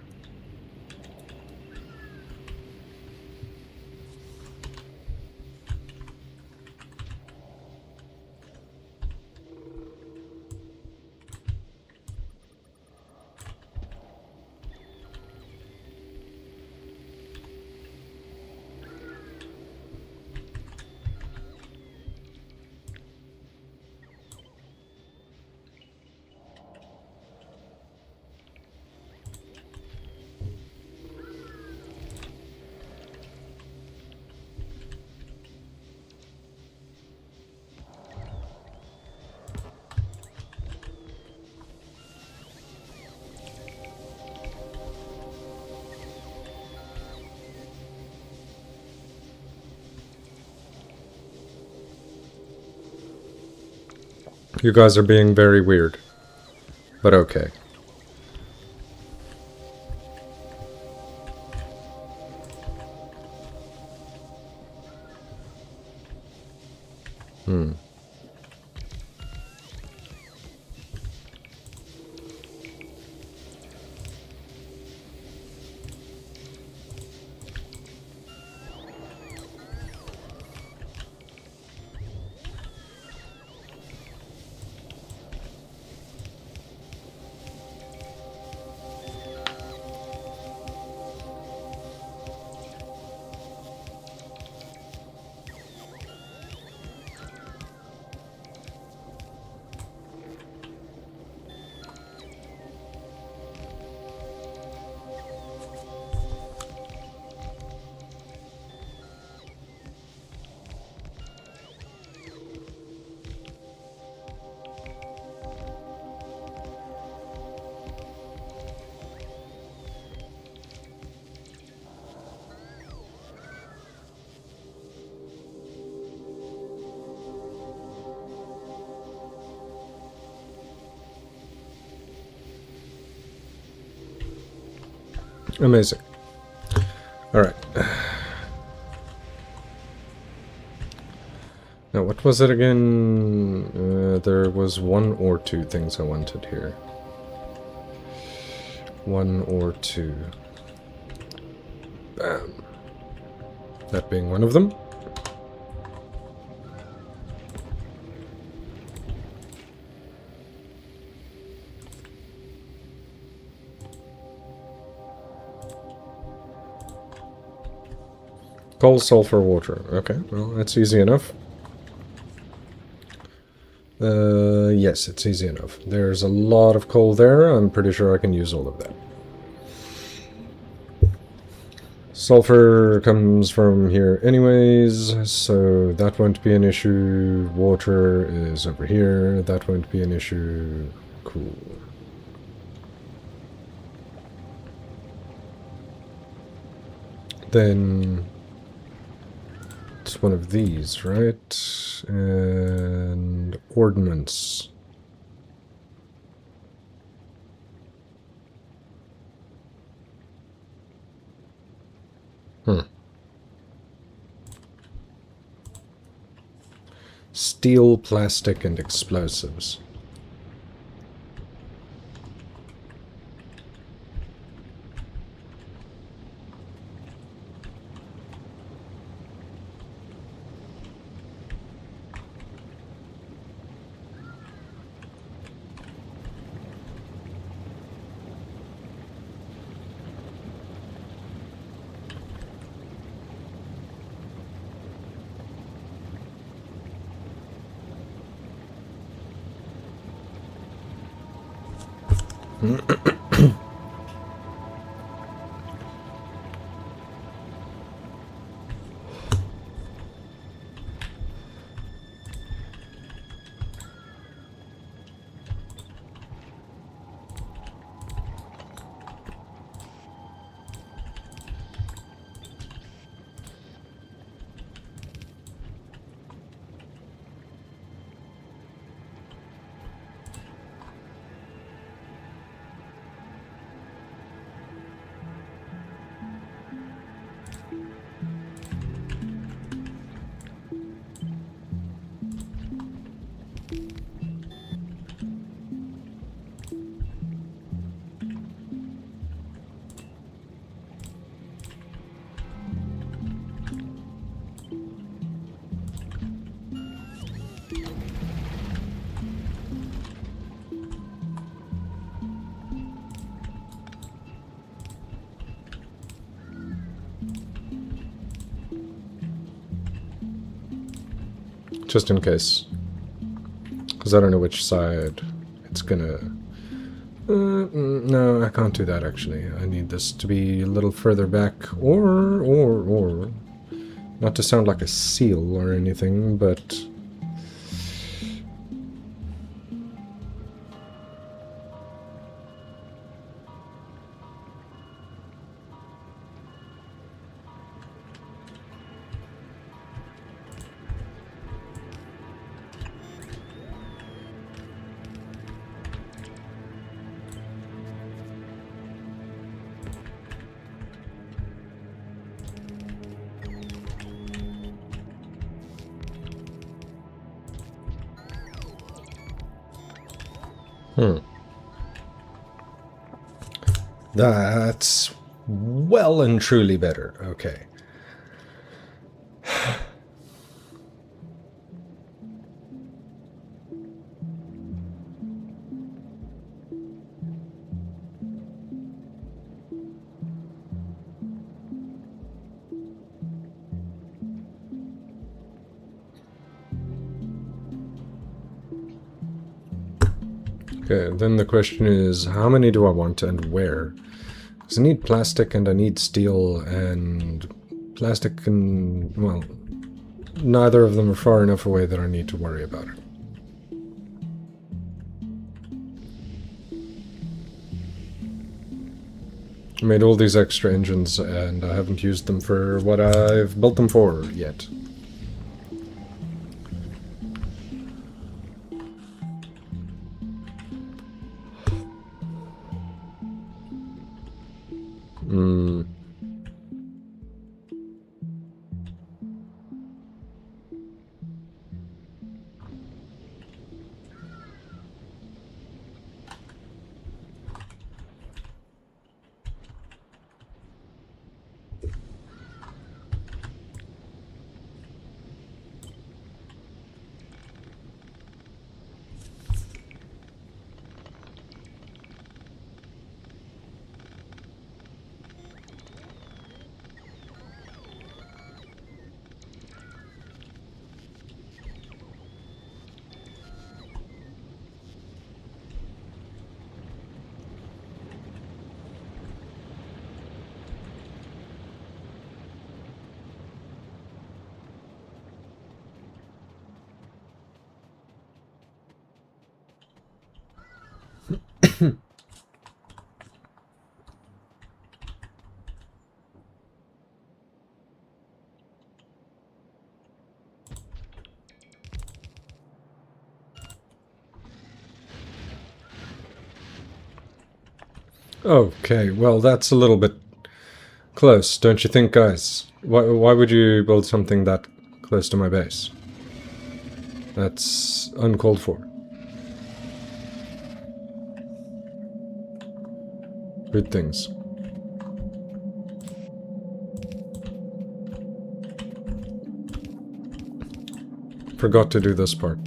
You guys are being very weird. But okay. Amazing. Alright. Now, what was it again? There was one or two things I wanted here. One or two. Bam. That being one of them. Coal, sulfur, water. Okay, well, that's easy enough. Yes, it's easy enough. There's a lot of coal there. I'm pretty sure I can use all of that. Sulfur comes from here anyways, so that won't be an issue. Water is over here. That won't be an issue. Cool. Then it's one of these, right? And ordnance. Steel, plastic, and explosives. Just in case. Because I don't know which side it's gonna... no, I can't do that, actually. I need this to be a little further back, or... Not to sound like a seal or anything, but... That's well and truly better. Okay. Okay, then the question is, how many do I want and where? Because I need plastic and I need steel, and plastic and, well, neither of them are far enough away that I need to worry about it. I made all these extra engines and I haven't used them for what I've built them for yet. Okay, well, that's a little bit close, don't you think, guys? Why would you build something that close to my base? That's uncalled for. Good things. Forgot to do this part.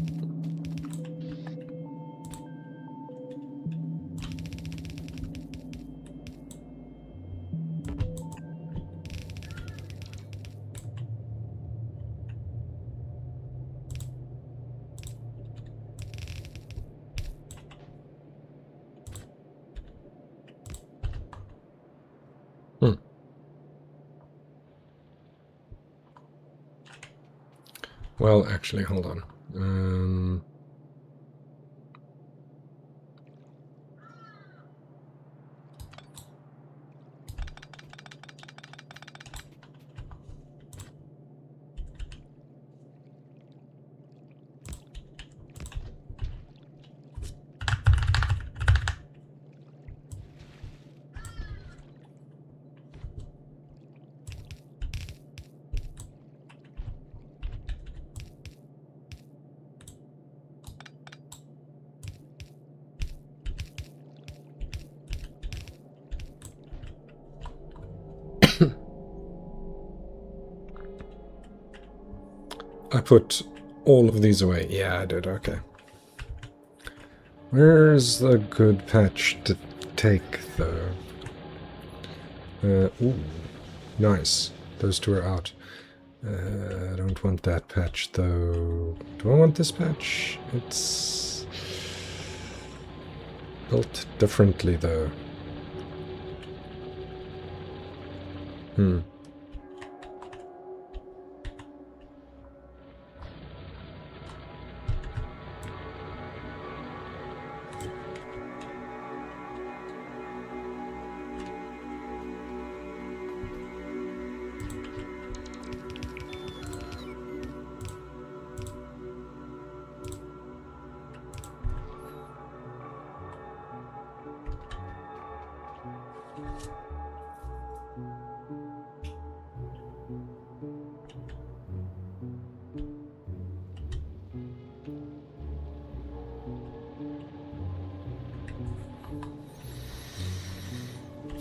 Hmm. Well, actually, hold on. I put all of these away. Yeah, I did. Okay. Where's the good patch to take, though? Ooh, nice. Those two are out. I don't want that patch, though. Do I want this patch? It's built differently, though. Hmm.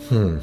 Hmm.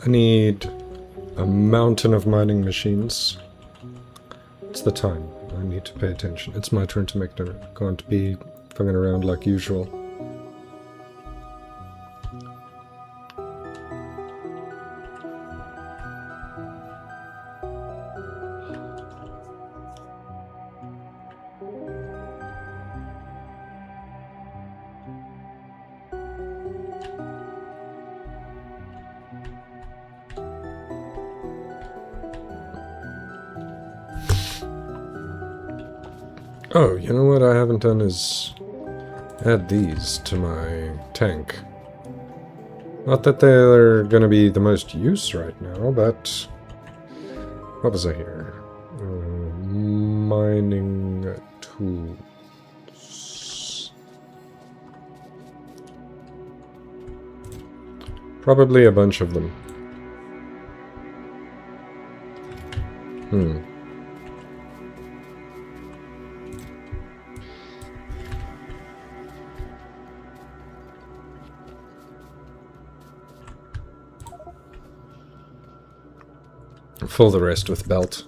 I need a mountain of mining machines. It's the time. I need to pay attention. It's my turn to make dinner. Can't be fucking around like usual. Oh, you know what I haven't done is add these to my tank. Not that they're gonna be the most use right now, but... What was I here? Mining tools. Probably a bunch of them. Hmm. fill the rest with belt.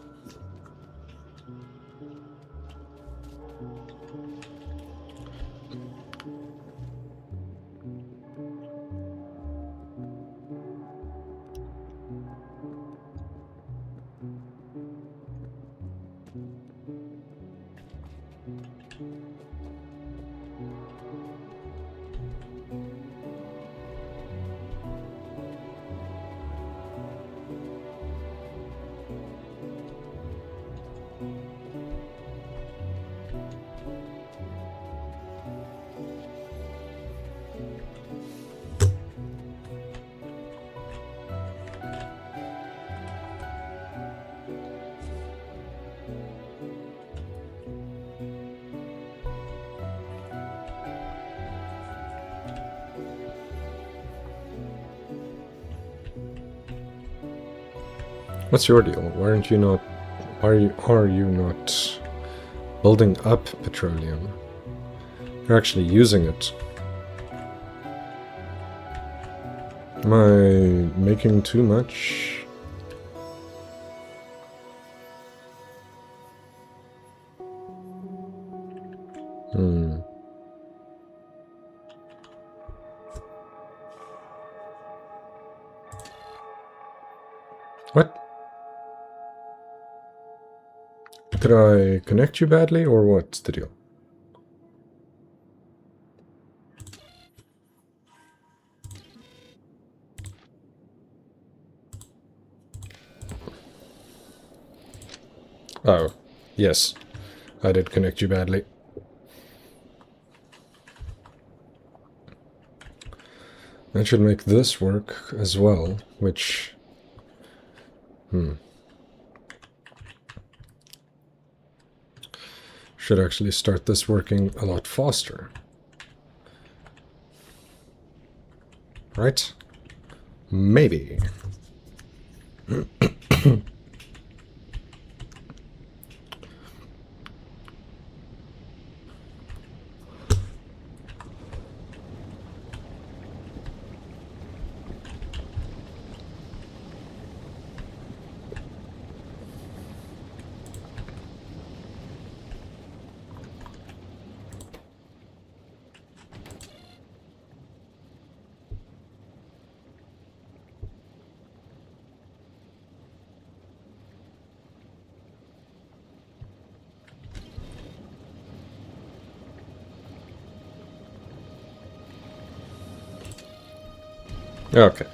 What's your deal? Why are you not building up petroleum? You're actually using it. Am I making too much? What? Did I connect you badly, or what's the deal? Oh, yes. I did connect you badly. That should make this work as well, which... should actually start this working a lot faster. Right? Maybe. Okay.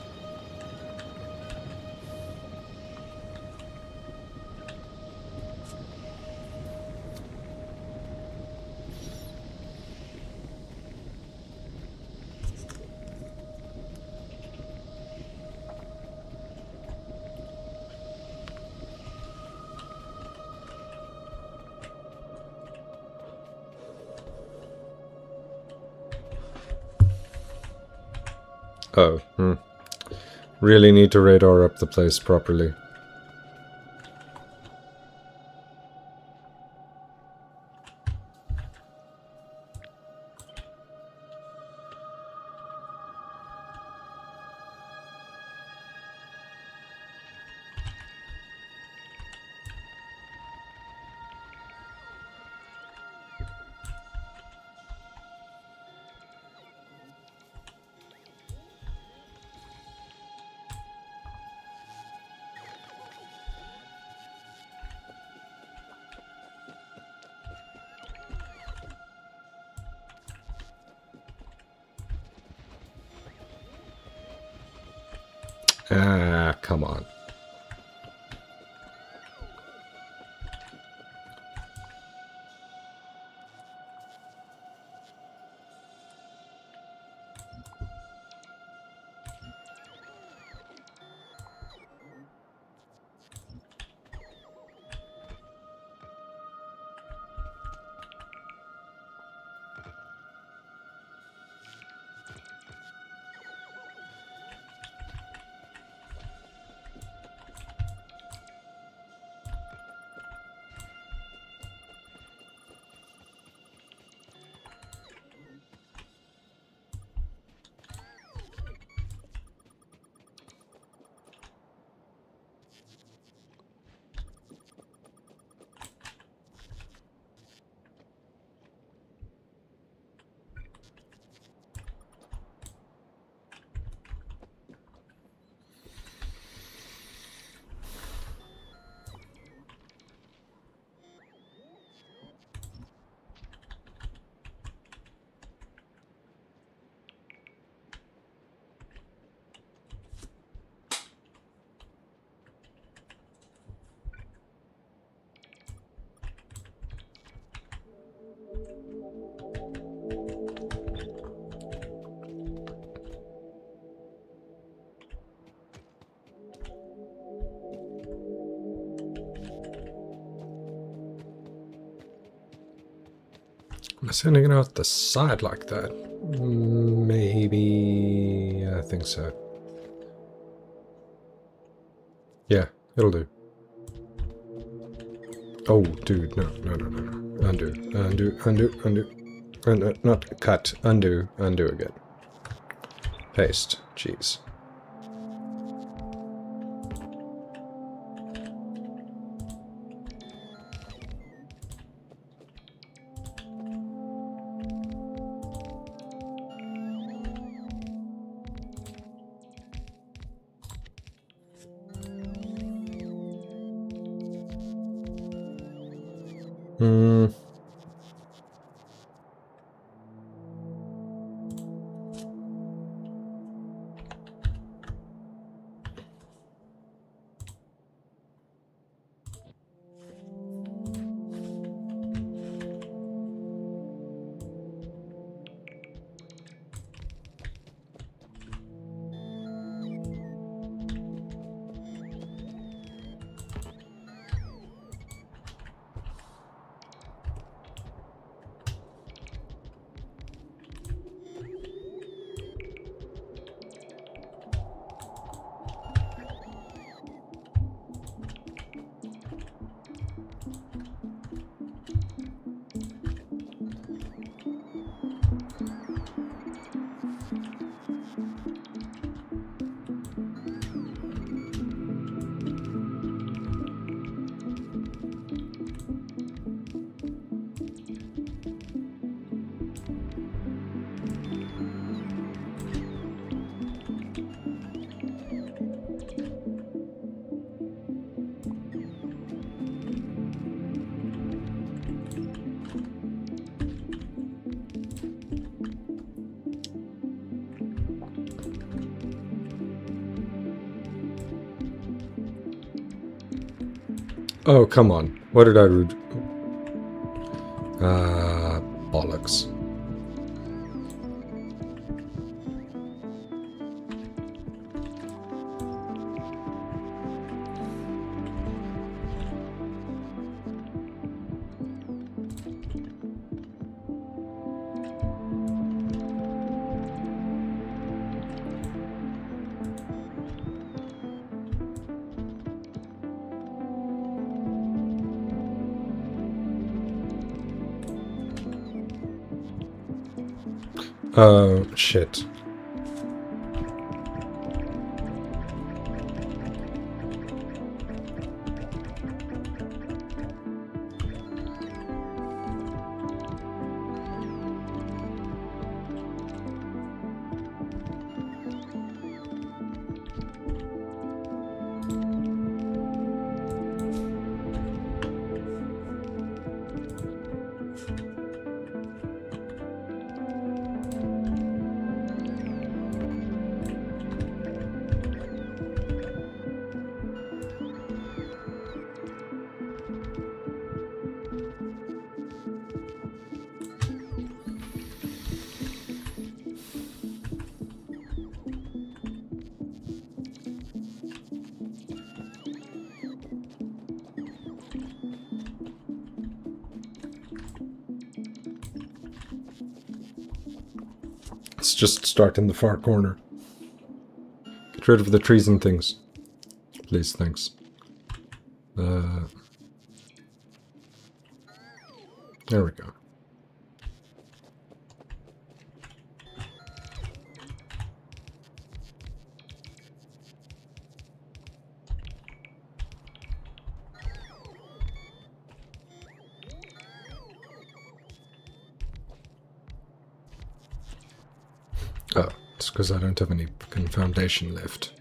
Oh, Really need to radar up the place properly. Ah, come on. Am I sending it out the side like that? Maybe... I think so. Yeah, it'll do. Oh, dude, no. Undo. Not cut. Undo again. Paste. Jeez. Oh, come on. What did I do? Bollocks. Oh, shit. Let's just start in the far corner. Get rid of the trees and things. Please, thanks. There we go. Oh, it's because I don't have any fucking foundation left.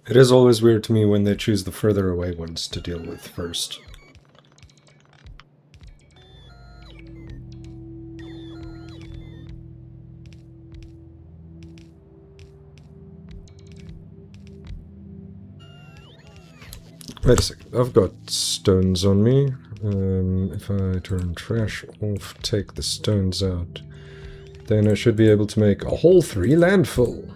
It is always weird to me when they choose the further away ones to deal with first. Wait a second, I've got stones on me. If I turn trash off, take the stones out, then I should be able to make a whole 3 landfill.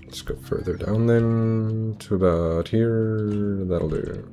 Let's go further down then, to about here. That'll do.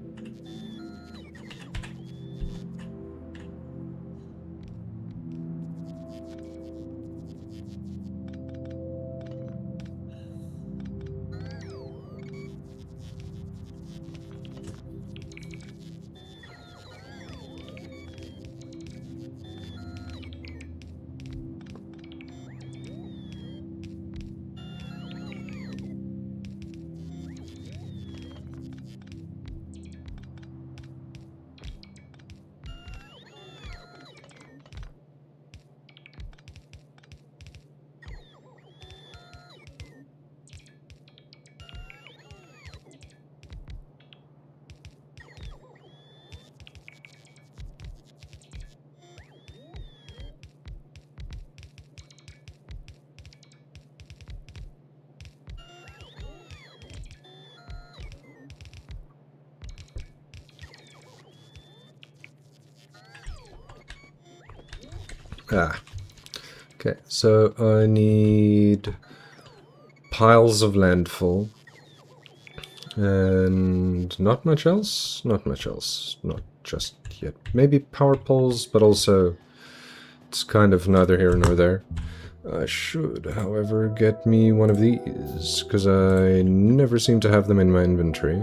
Ah. Okay, so I need piles of landfill. And not much else? Not much else. Not just yet. Maybe power poles, but also it's kind of neither here nor there. I should, however, get me one of these, because I never seem to have them in my inventory.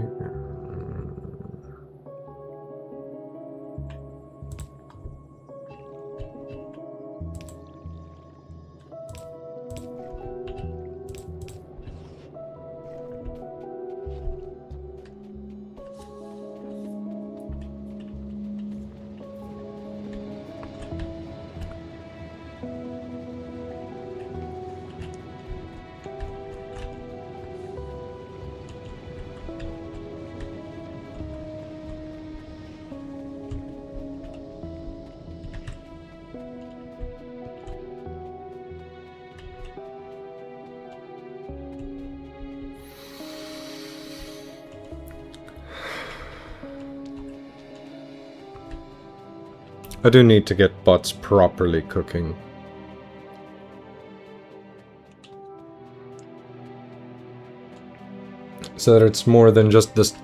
I do need to get bots properly cooking. So that it's more than just this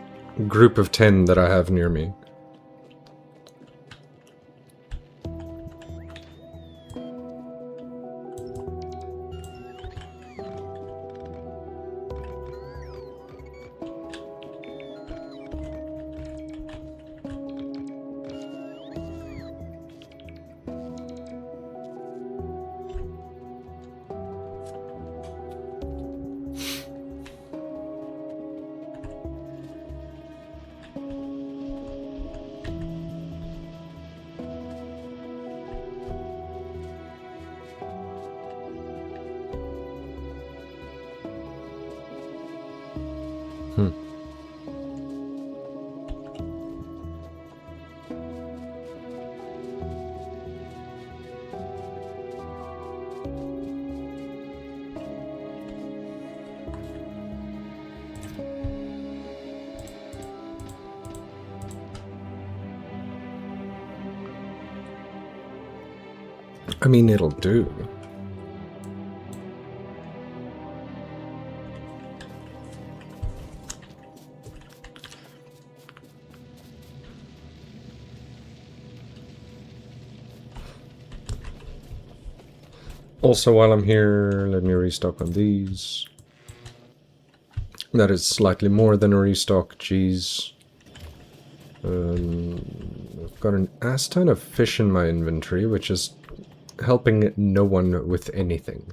group of 10 that I have near me. I mean, it'll do. Also, while I'm here, let me restock on these. That is slightly more than a restock, geez. I've got an ass ton of fish in my inventory, which is helping no one with anything.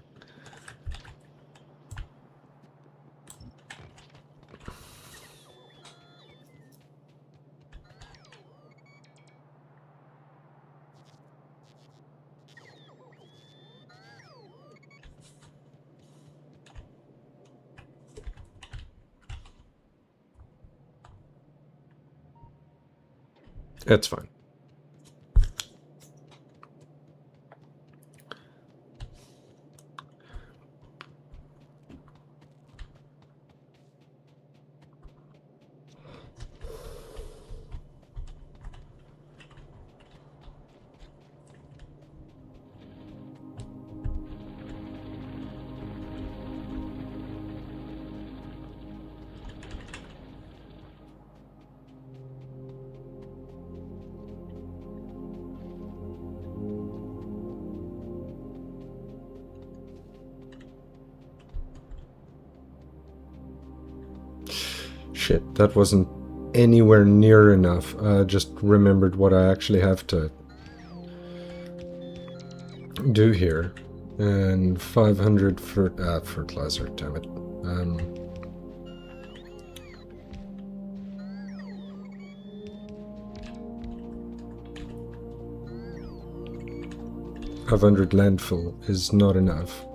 It's fine. Shit, that wasn't anywhere near enough. I just remembered what I actually have to do here. And 500 fertilizer, damn it. 500 landfill is not enough.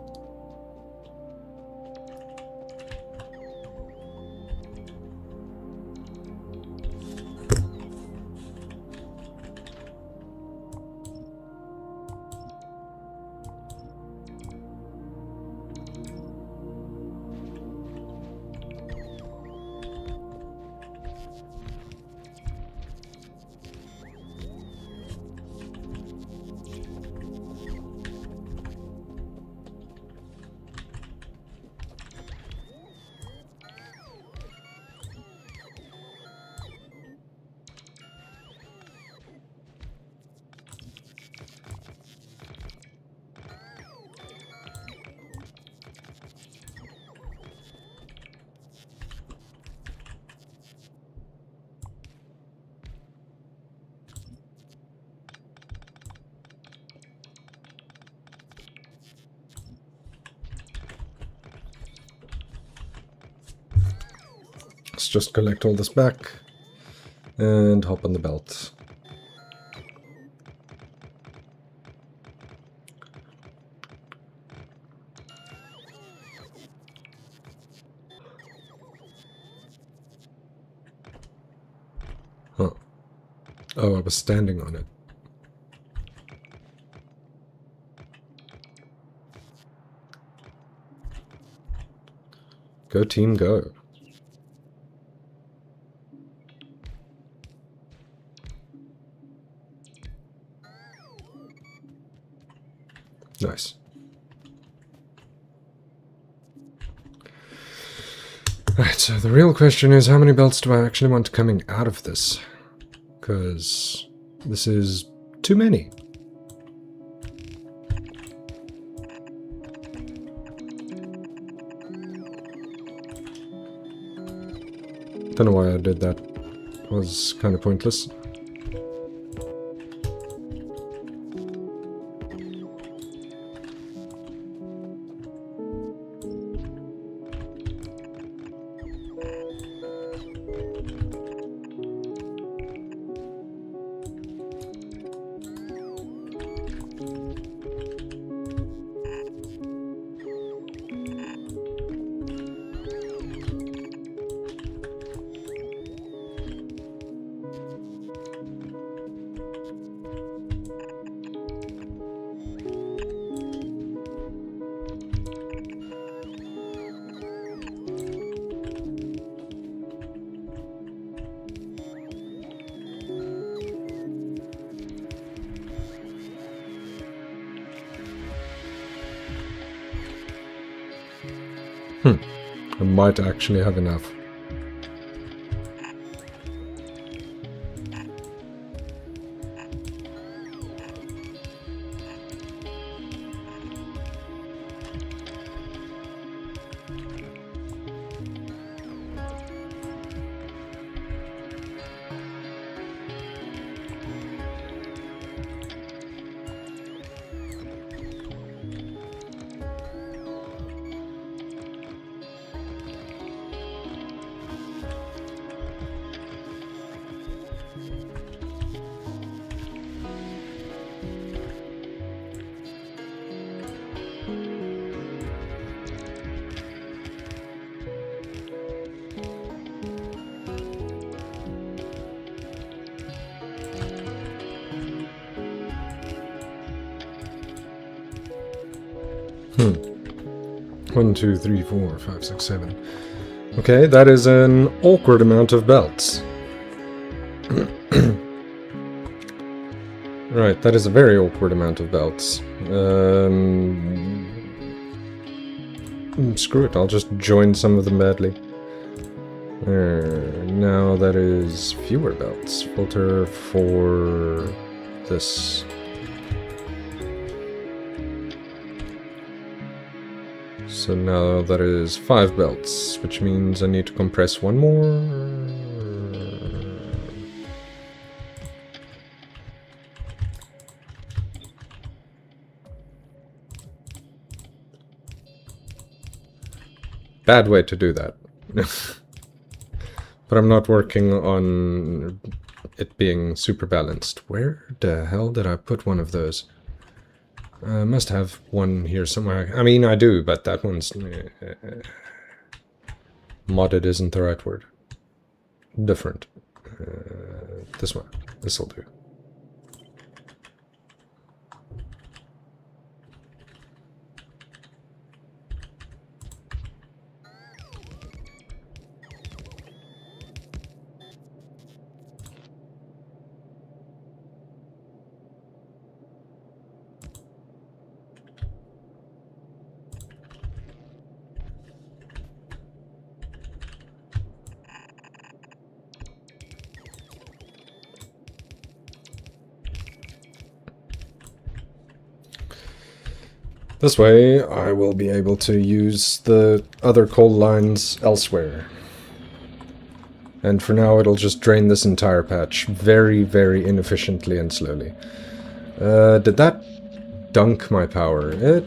Let's just collect all this back and hop on the belt. Huh. Oh, I was standing on it. Go team, go. Nice. Alright, so the real question is, how many belts do I actually want coming out of this? Because this is too many. Don't know why I did that. It was kind of pointless. I might actually have enough. 1, 2, 3, 4, 5, 6, 7. Okay, that is an awkward amount of belts. Right, that is a very awkward amount of belts. Screw it, I'll just join some of them badly. Now that is fewer belts. Filter for this. So now that is 5 belts, which means I need to compress one more. Bad way to do that. But I'm not working on it being super balanced. Where the hell did I put one of those? I must have one here somewhere. I mean, I do, but that one's... modded isn't the right word. Different. This one. This'll do. This way, I will be able to use the other coal lines elsewhere. And for now, it'll just drain this entire patch very, very inefficiently and slowly. Did that dunk my power? It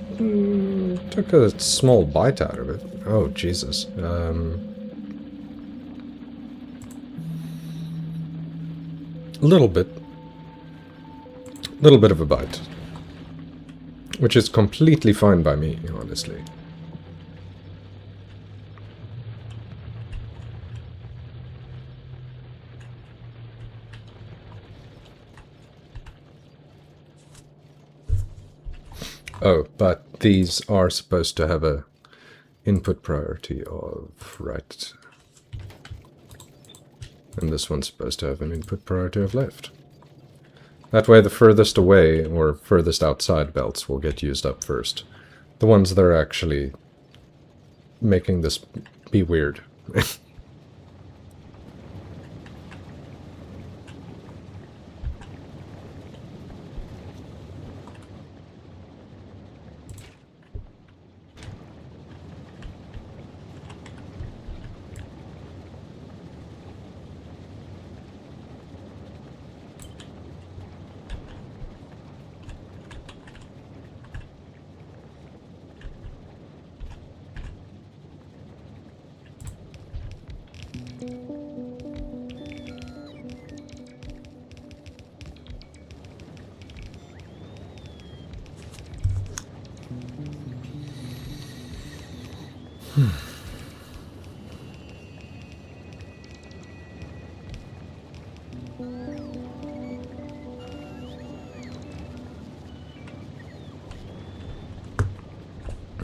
took a small bite out of it. Oh, Jesus. A little bit. Little bit of a bite. Which is completely fine by me, honestly. Oh, but these are supposed to have a input priority of right. And this one's supposed to have an input priority of left. That way the furthest away, or furthest outside belts will get used up first. The ones that are actually making this be weird.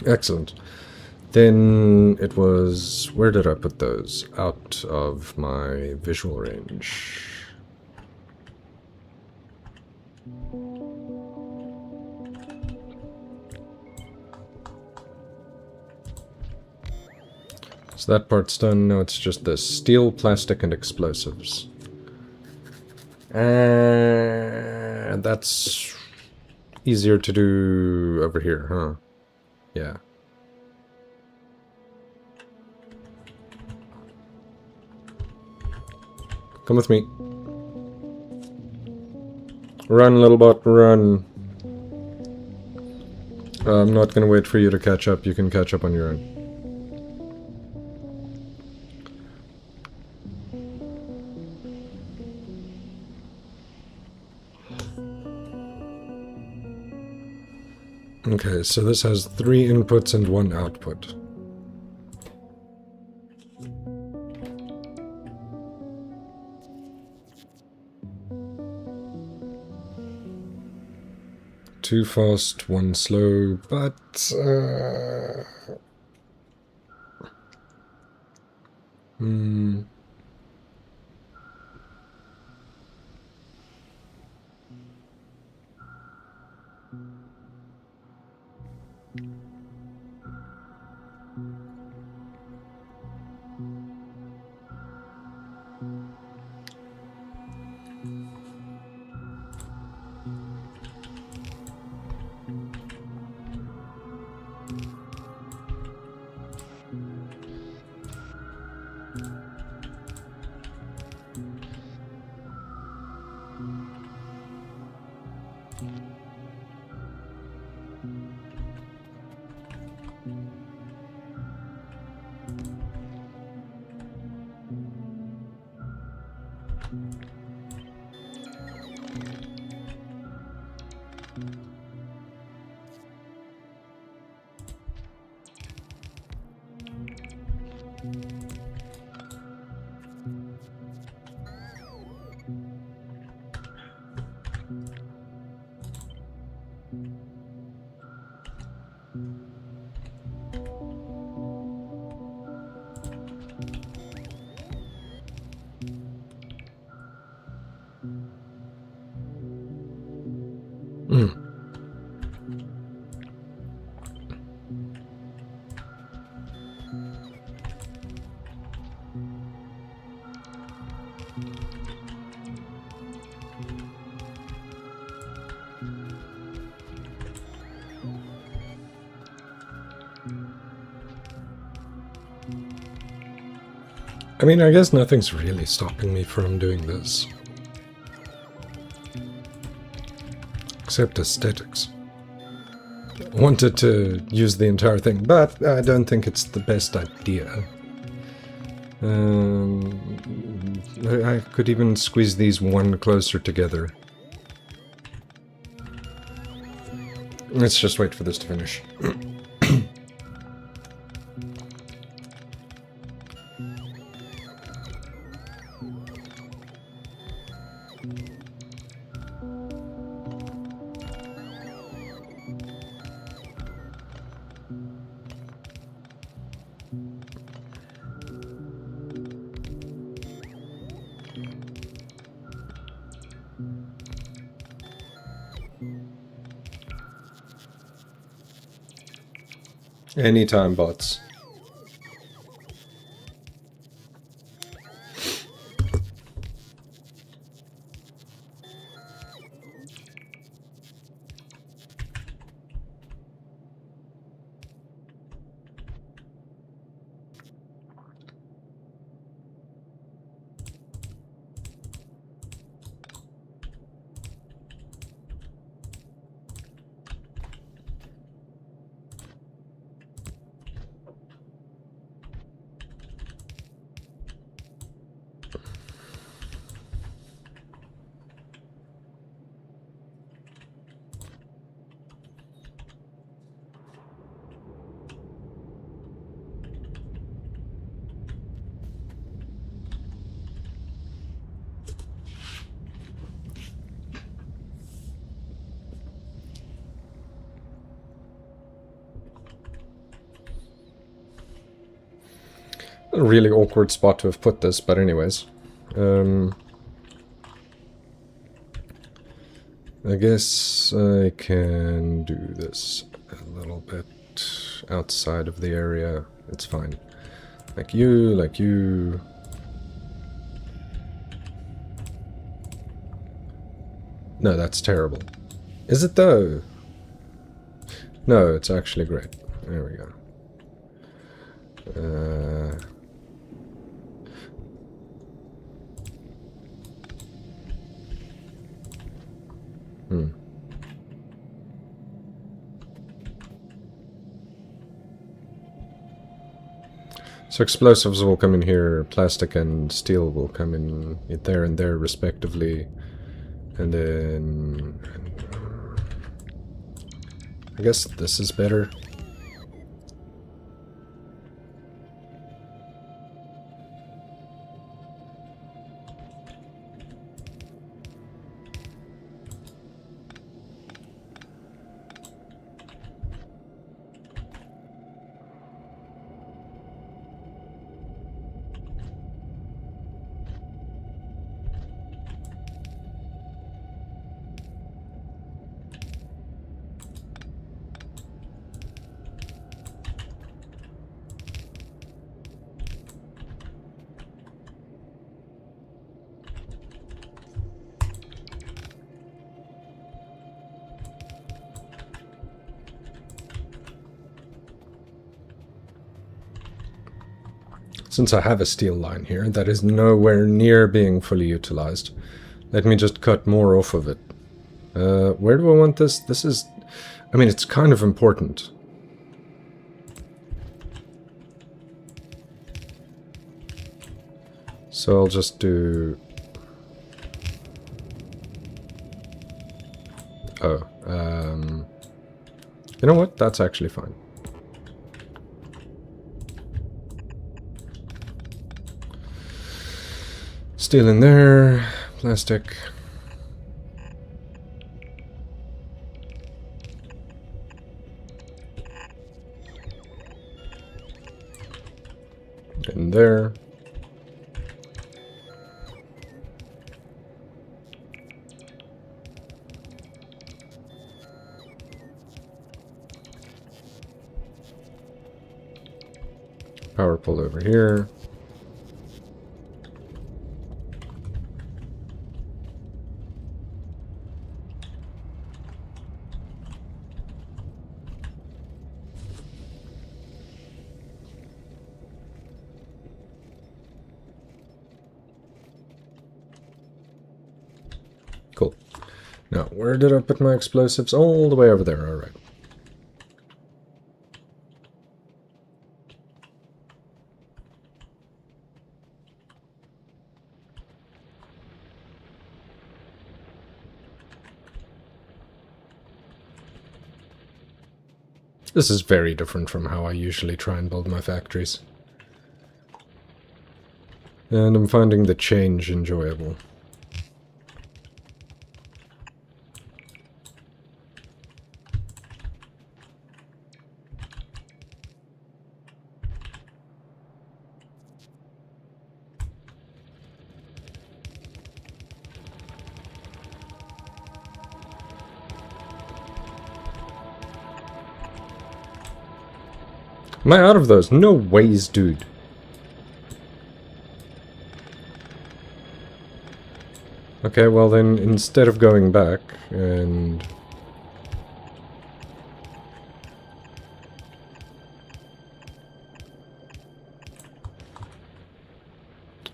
Excellent. Then it was... where did I put those? Out of my visual range. So that part's done. Now it's just this. Steel, plastic, and explosives. And that's easier to do over here, huh? Yeah. Come with me. Run, little bot, run. I'm not gonna wait for you to catch up. You can catch up on your own. Okay, so this has 3 inputs and 1 output. two fast, one slow, but... I mean, I guess nothing's really stopping me from doing this. Except aesthetics. I wanted to use the entire thing, but I don't think it's the best idea. I could even squeeze these one closer together. Let's just wait for this to finish. Anytime, bots. A really awkward spot to have put this, but anyways. I guess I can do this a little bit outside of the area. It's fine. Like you, like you. No, that's terrible. Is it though? No, it's actually great. There we go. So explosives will come in here, plastic and steel will come in there and there respectively. And then... I guess this is better. Since I have a steel line here that is nowhere near being fully utilized, let me just cut more off of it. Where do I want this? This is... I mean, it's kind of important. So I'll just do... Oh, you know what? That's actually fine. Steel in there, plastic. In there. Power pole over here. Cool. Now, where did I put my explosives? All the way over there, alright. This is very different from how I usually try and build my factories. And I'm finding the change enjoyable. Am I out of those? No ways, dude. Okay, well then, instead of going back and...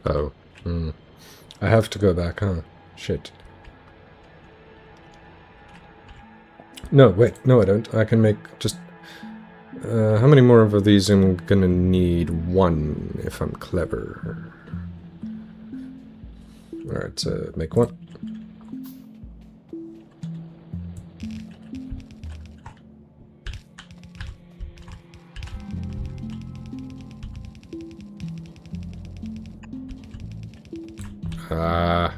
Oh. I have to go back, huh? Shit. No, wait. No, I don't. I can make just... how many more of these I'm gonna need? One, if I'm clever. Alright, so make one. Ah.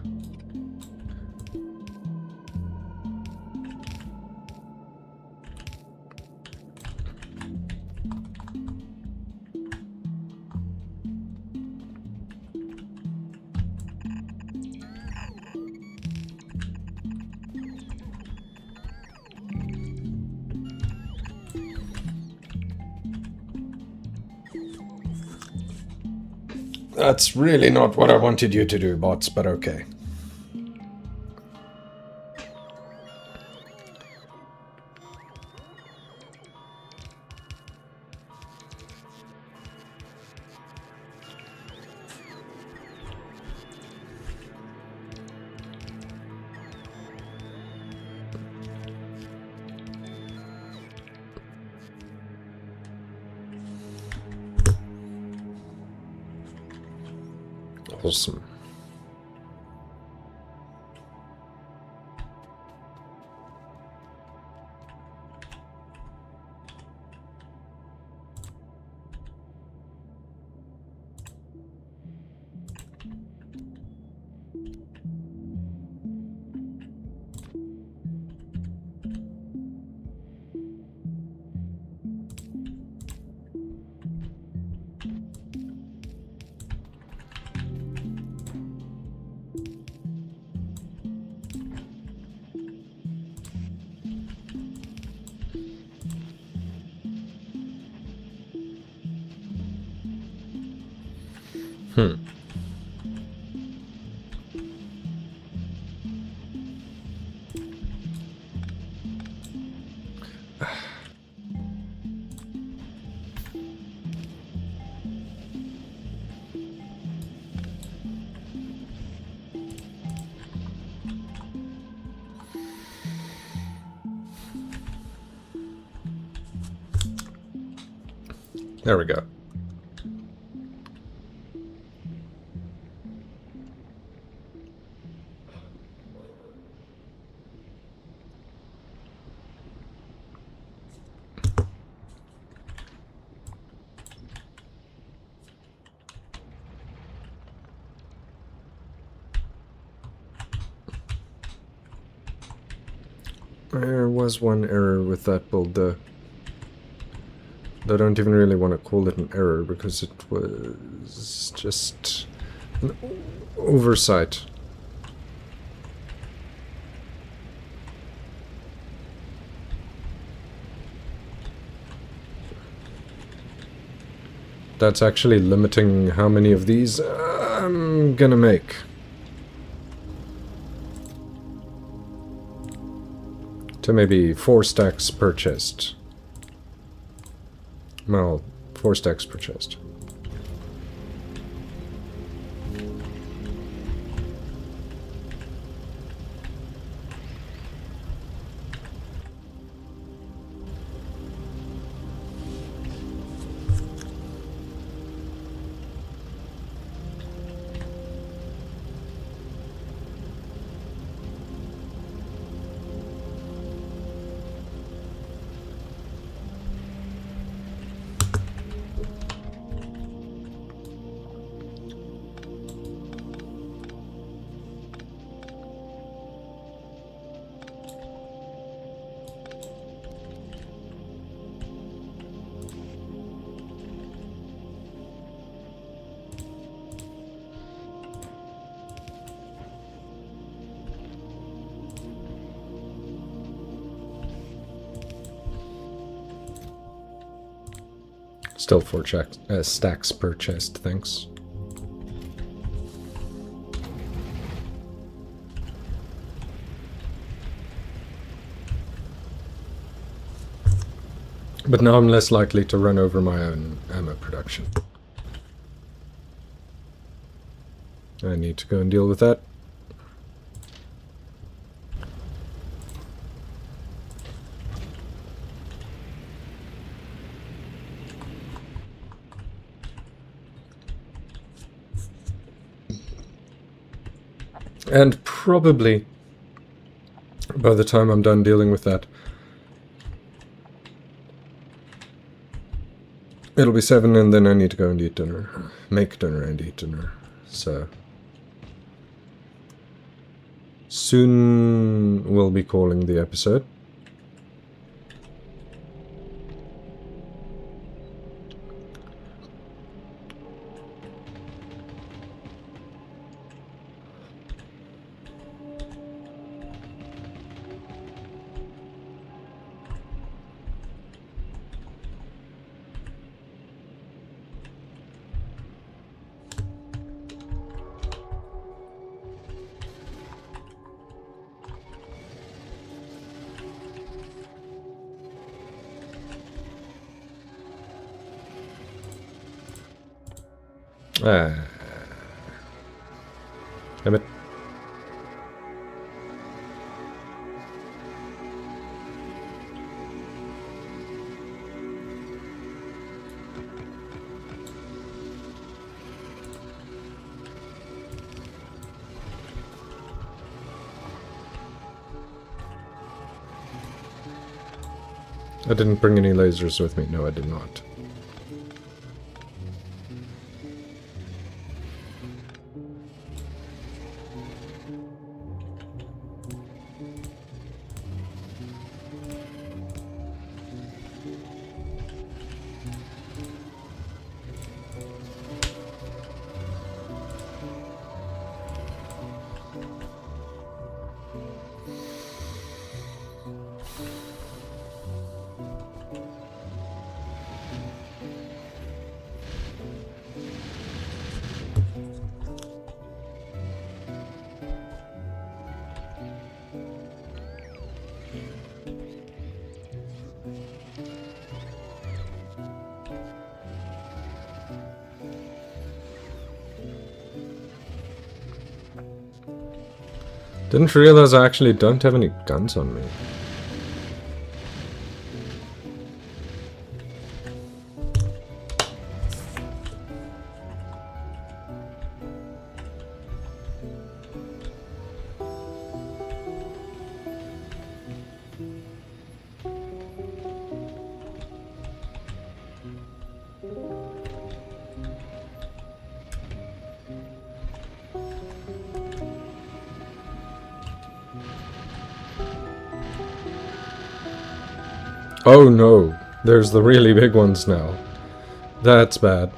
That's really not what I wanted you to do, bots, but okay. Awesome. There we go. There was one error with that build, though. I don't even really want to call it an error, because it was just an oversight. That's actually limiting how many of these I'm gonna make. To maybe 4 stacks per chest. Well, 4 stacks per chest. Still 4 stacks per chest, thanks. But now I'm less likely to run over my own ammo production. I need to go and deal with that. And probably, by the time I'm done dealing with that, it'll be 7, and then I need to go and eat dinner. Make dinner and eat dinner. So soon we'll be calling the episode. Ah. Damn it. I didn't bring any lasers with me. No, I did not. Didn't realize I actually don't have any guns on me. Oh no, there's the really big ones now. That's bad.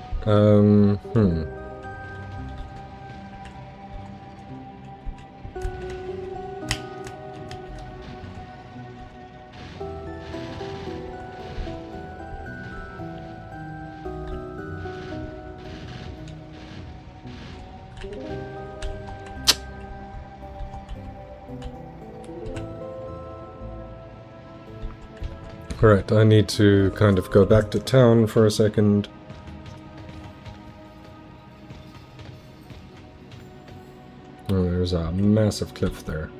Alright, I need to kind of go back to town for a second. Oh, there's a massive cliff there.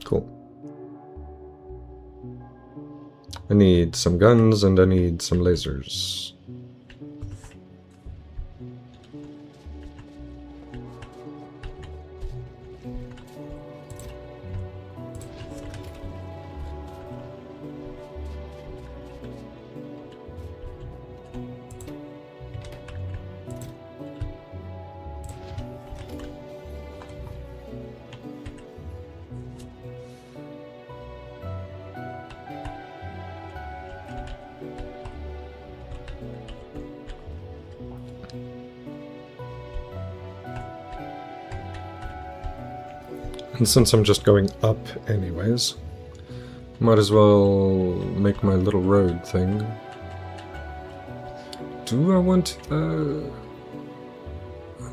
Cool. I need some guns and I need some lasers. And since I'm just going up anyways, might as well make my little road thing. Do I want, I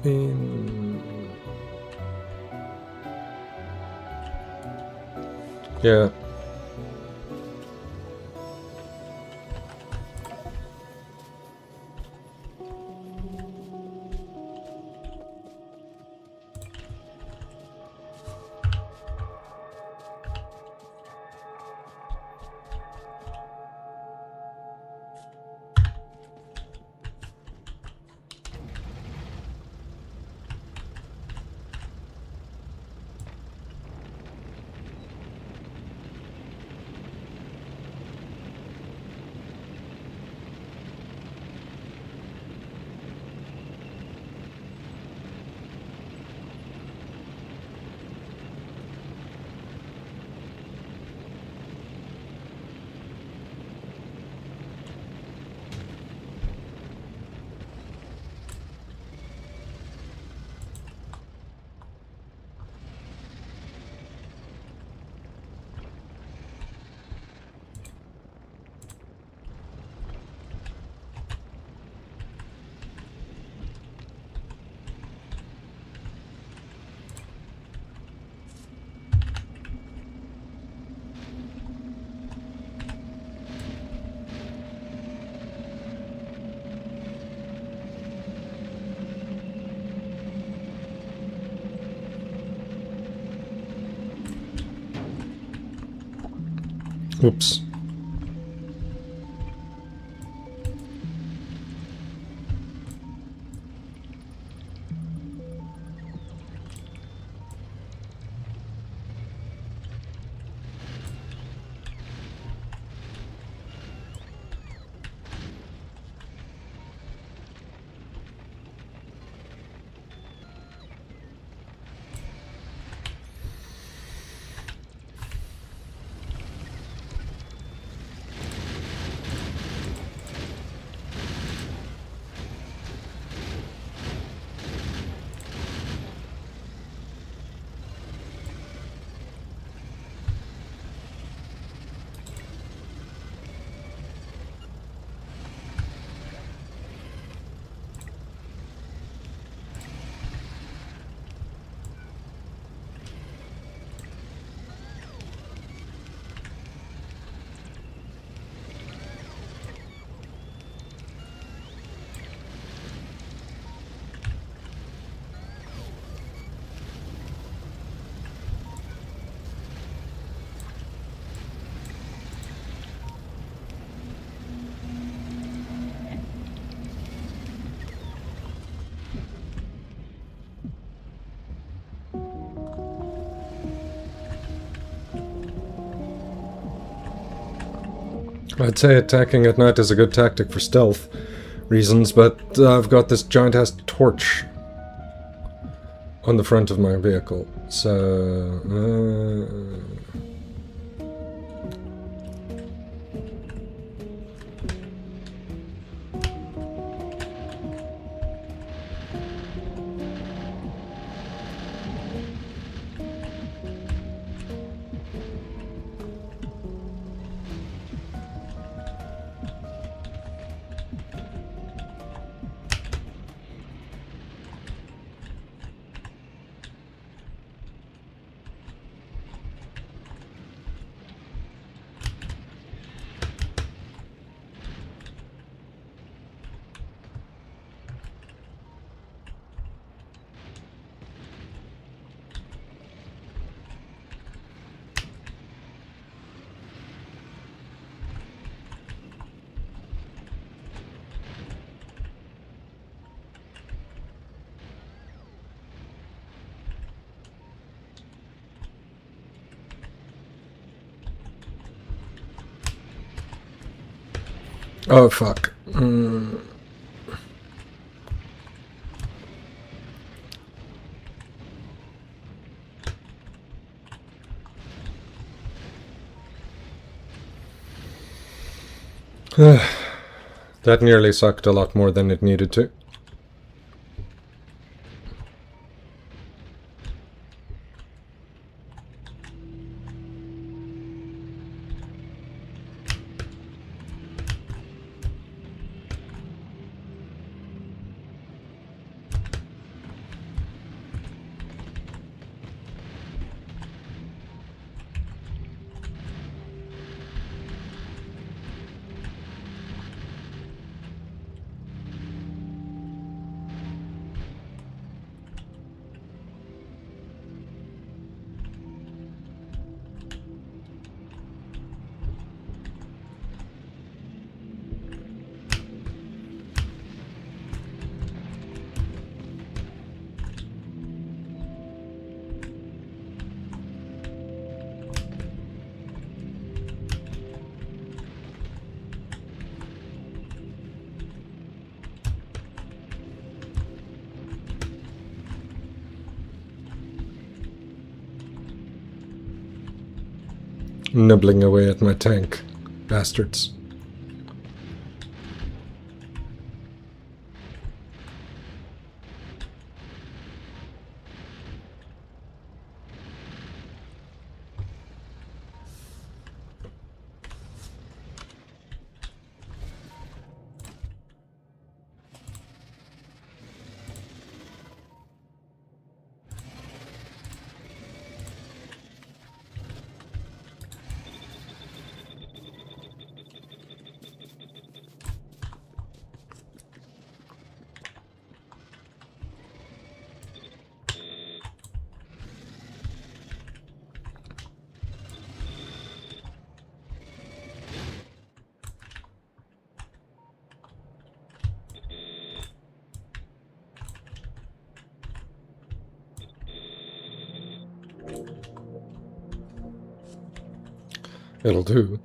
mean... Yeah. Oops. I'd say attacking at night is a good tactic for stealth reasons, but I've got this giant-ass torch on the front of my vehicle, so... Oh, fuck. That nearly sucked a lot more than it needed to. Nibbling away at my tank. Bastards. It'll do.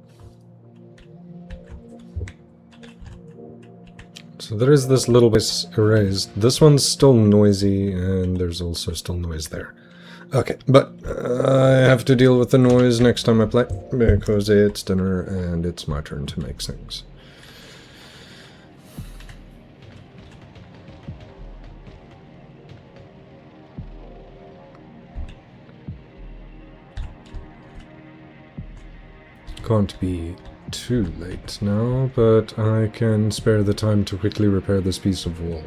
So there is this little base erased. This one's still noisy, and there's also still noise there. Okay, but I have to deal with the noise next time I play, because it's dinner and it's my turn to make things. Can't be too late now, but I can spare the time to quickly repair this piece of wall.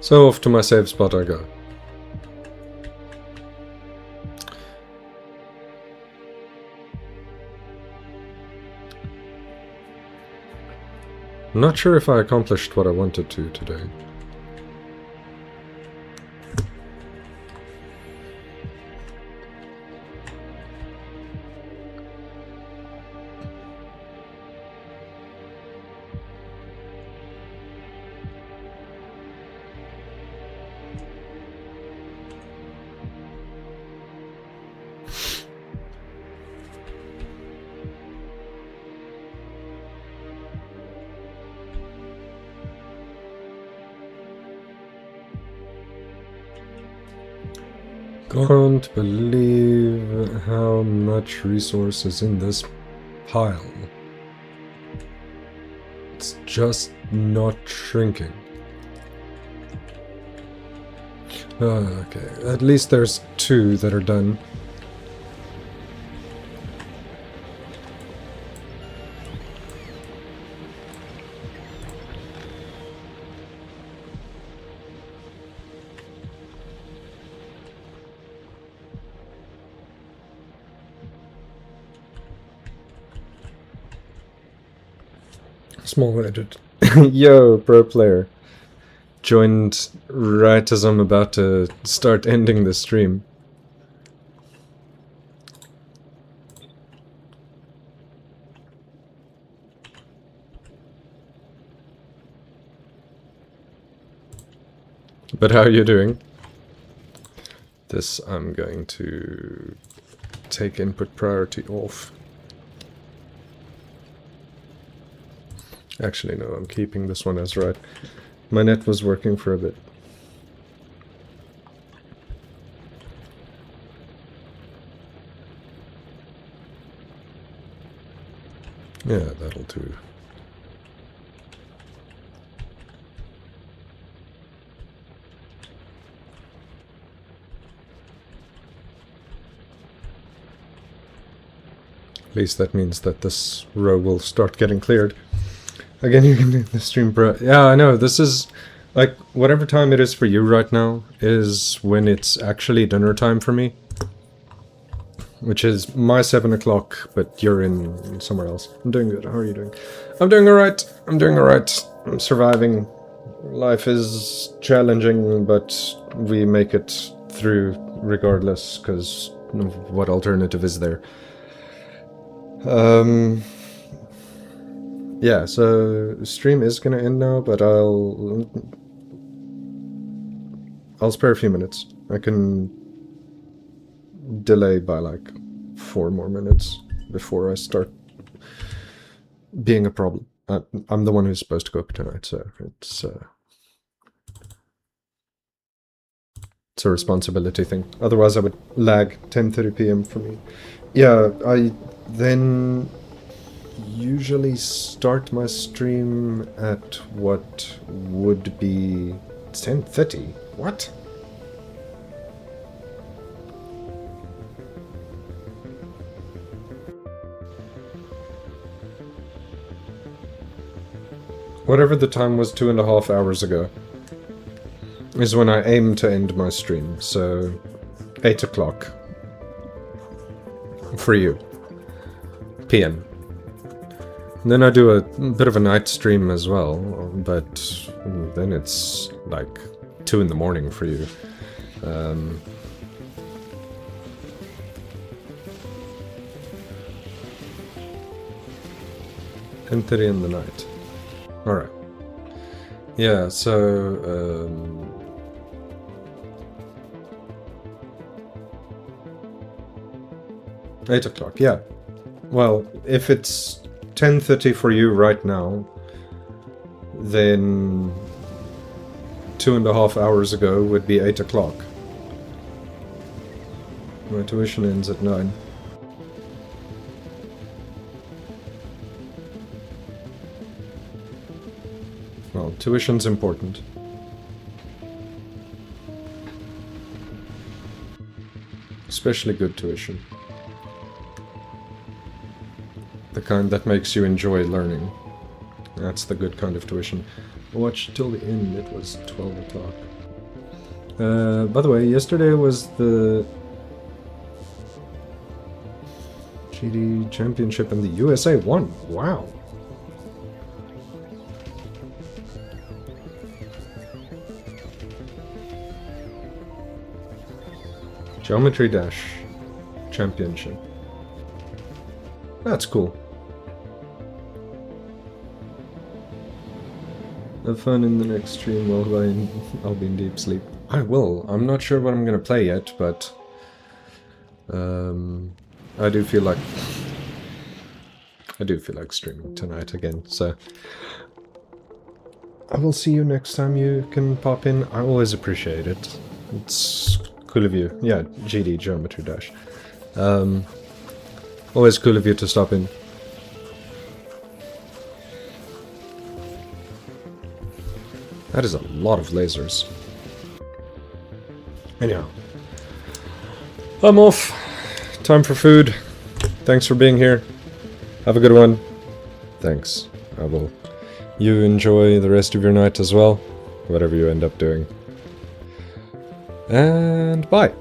So off to my save spot I go. I'm not sure if I accomplished what I wanted to today. Can't believe how much resource is in this pile. It's just not shrinking. Okay, at least there's 2 that are done. Small edit. Yo, pro player. Joined right as I'm about to start ending the stream. But how are you doing? This I'm going to take input priority off. Actually, no, I'm keeping this one as right. My net was working for a bit. Yeah, that'll do. At least that means that this row will start getting cleared. Again, you can do the stream yeah, I know, this is, like, whatever time it is for you right now is when it's actually dinner time for me. Which is my 7 o'clock, but you're in somewhere else. I'm doing good, how are you doing? I'm doing alright, I'm surviving. Life is challenging, but we make it through regardless, because what alternative is there? Yeah, so stream is gonna end now, but I'll spare a few minutes. I can delay by like 4 more minutes before I start being a problem. I'm the one who's supposed to cook tonight, so it's a responsibility thing. Otherwise I would lag 10:30 p.m. for me. Yeah, I then usually start my stream at what would be 10:30. What? Whatever the time was 2.5 hours ago is when I aim to end my stream, so 8 o'clock for you, PM. And then I do a bit of a night stream as well, but then it's like 2 in the morning for you. 10:30 in the night. Alright. Yeah, so 8 o'clock, yeah. Well, if it's 10:30 for you right now, then 2.5 hours ago would be 8 o'clock. My tuition ends at 9. Well, tuition's important. Especially good tuition. The kind that makes you enjoy learning. That's the good kind of tuition. I watched till the end, it was 12 o'clock. By the way, yesterday was the GD Championship and the USA won. Wow. Geometry Dash Championship. That's cool. Have fun in the next stream while I'll be in deep sleep. I will. I'm not sure what I'm gonna play yet, but I do feel like streaming tonight again. So I will see you next time you can pop in. I always appreciate it. It's cool of you. Yeah, GD Geometry Dash. Always cool of you to stop in. That is a lot of lasers. Anyhow, I'm off. Time for food. Thanks for being here. Have a good one. Thanks. I will. You enjoy the rest of your night as well, whatever you end up doing. And bye.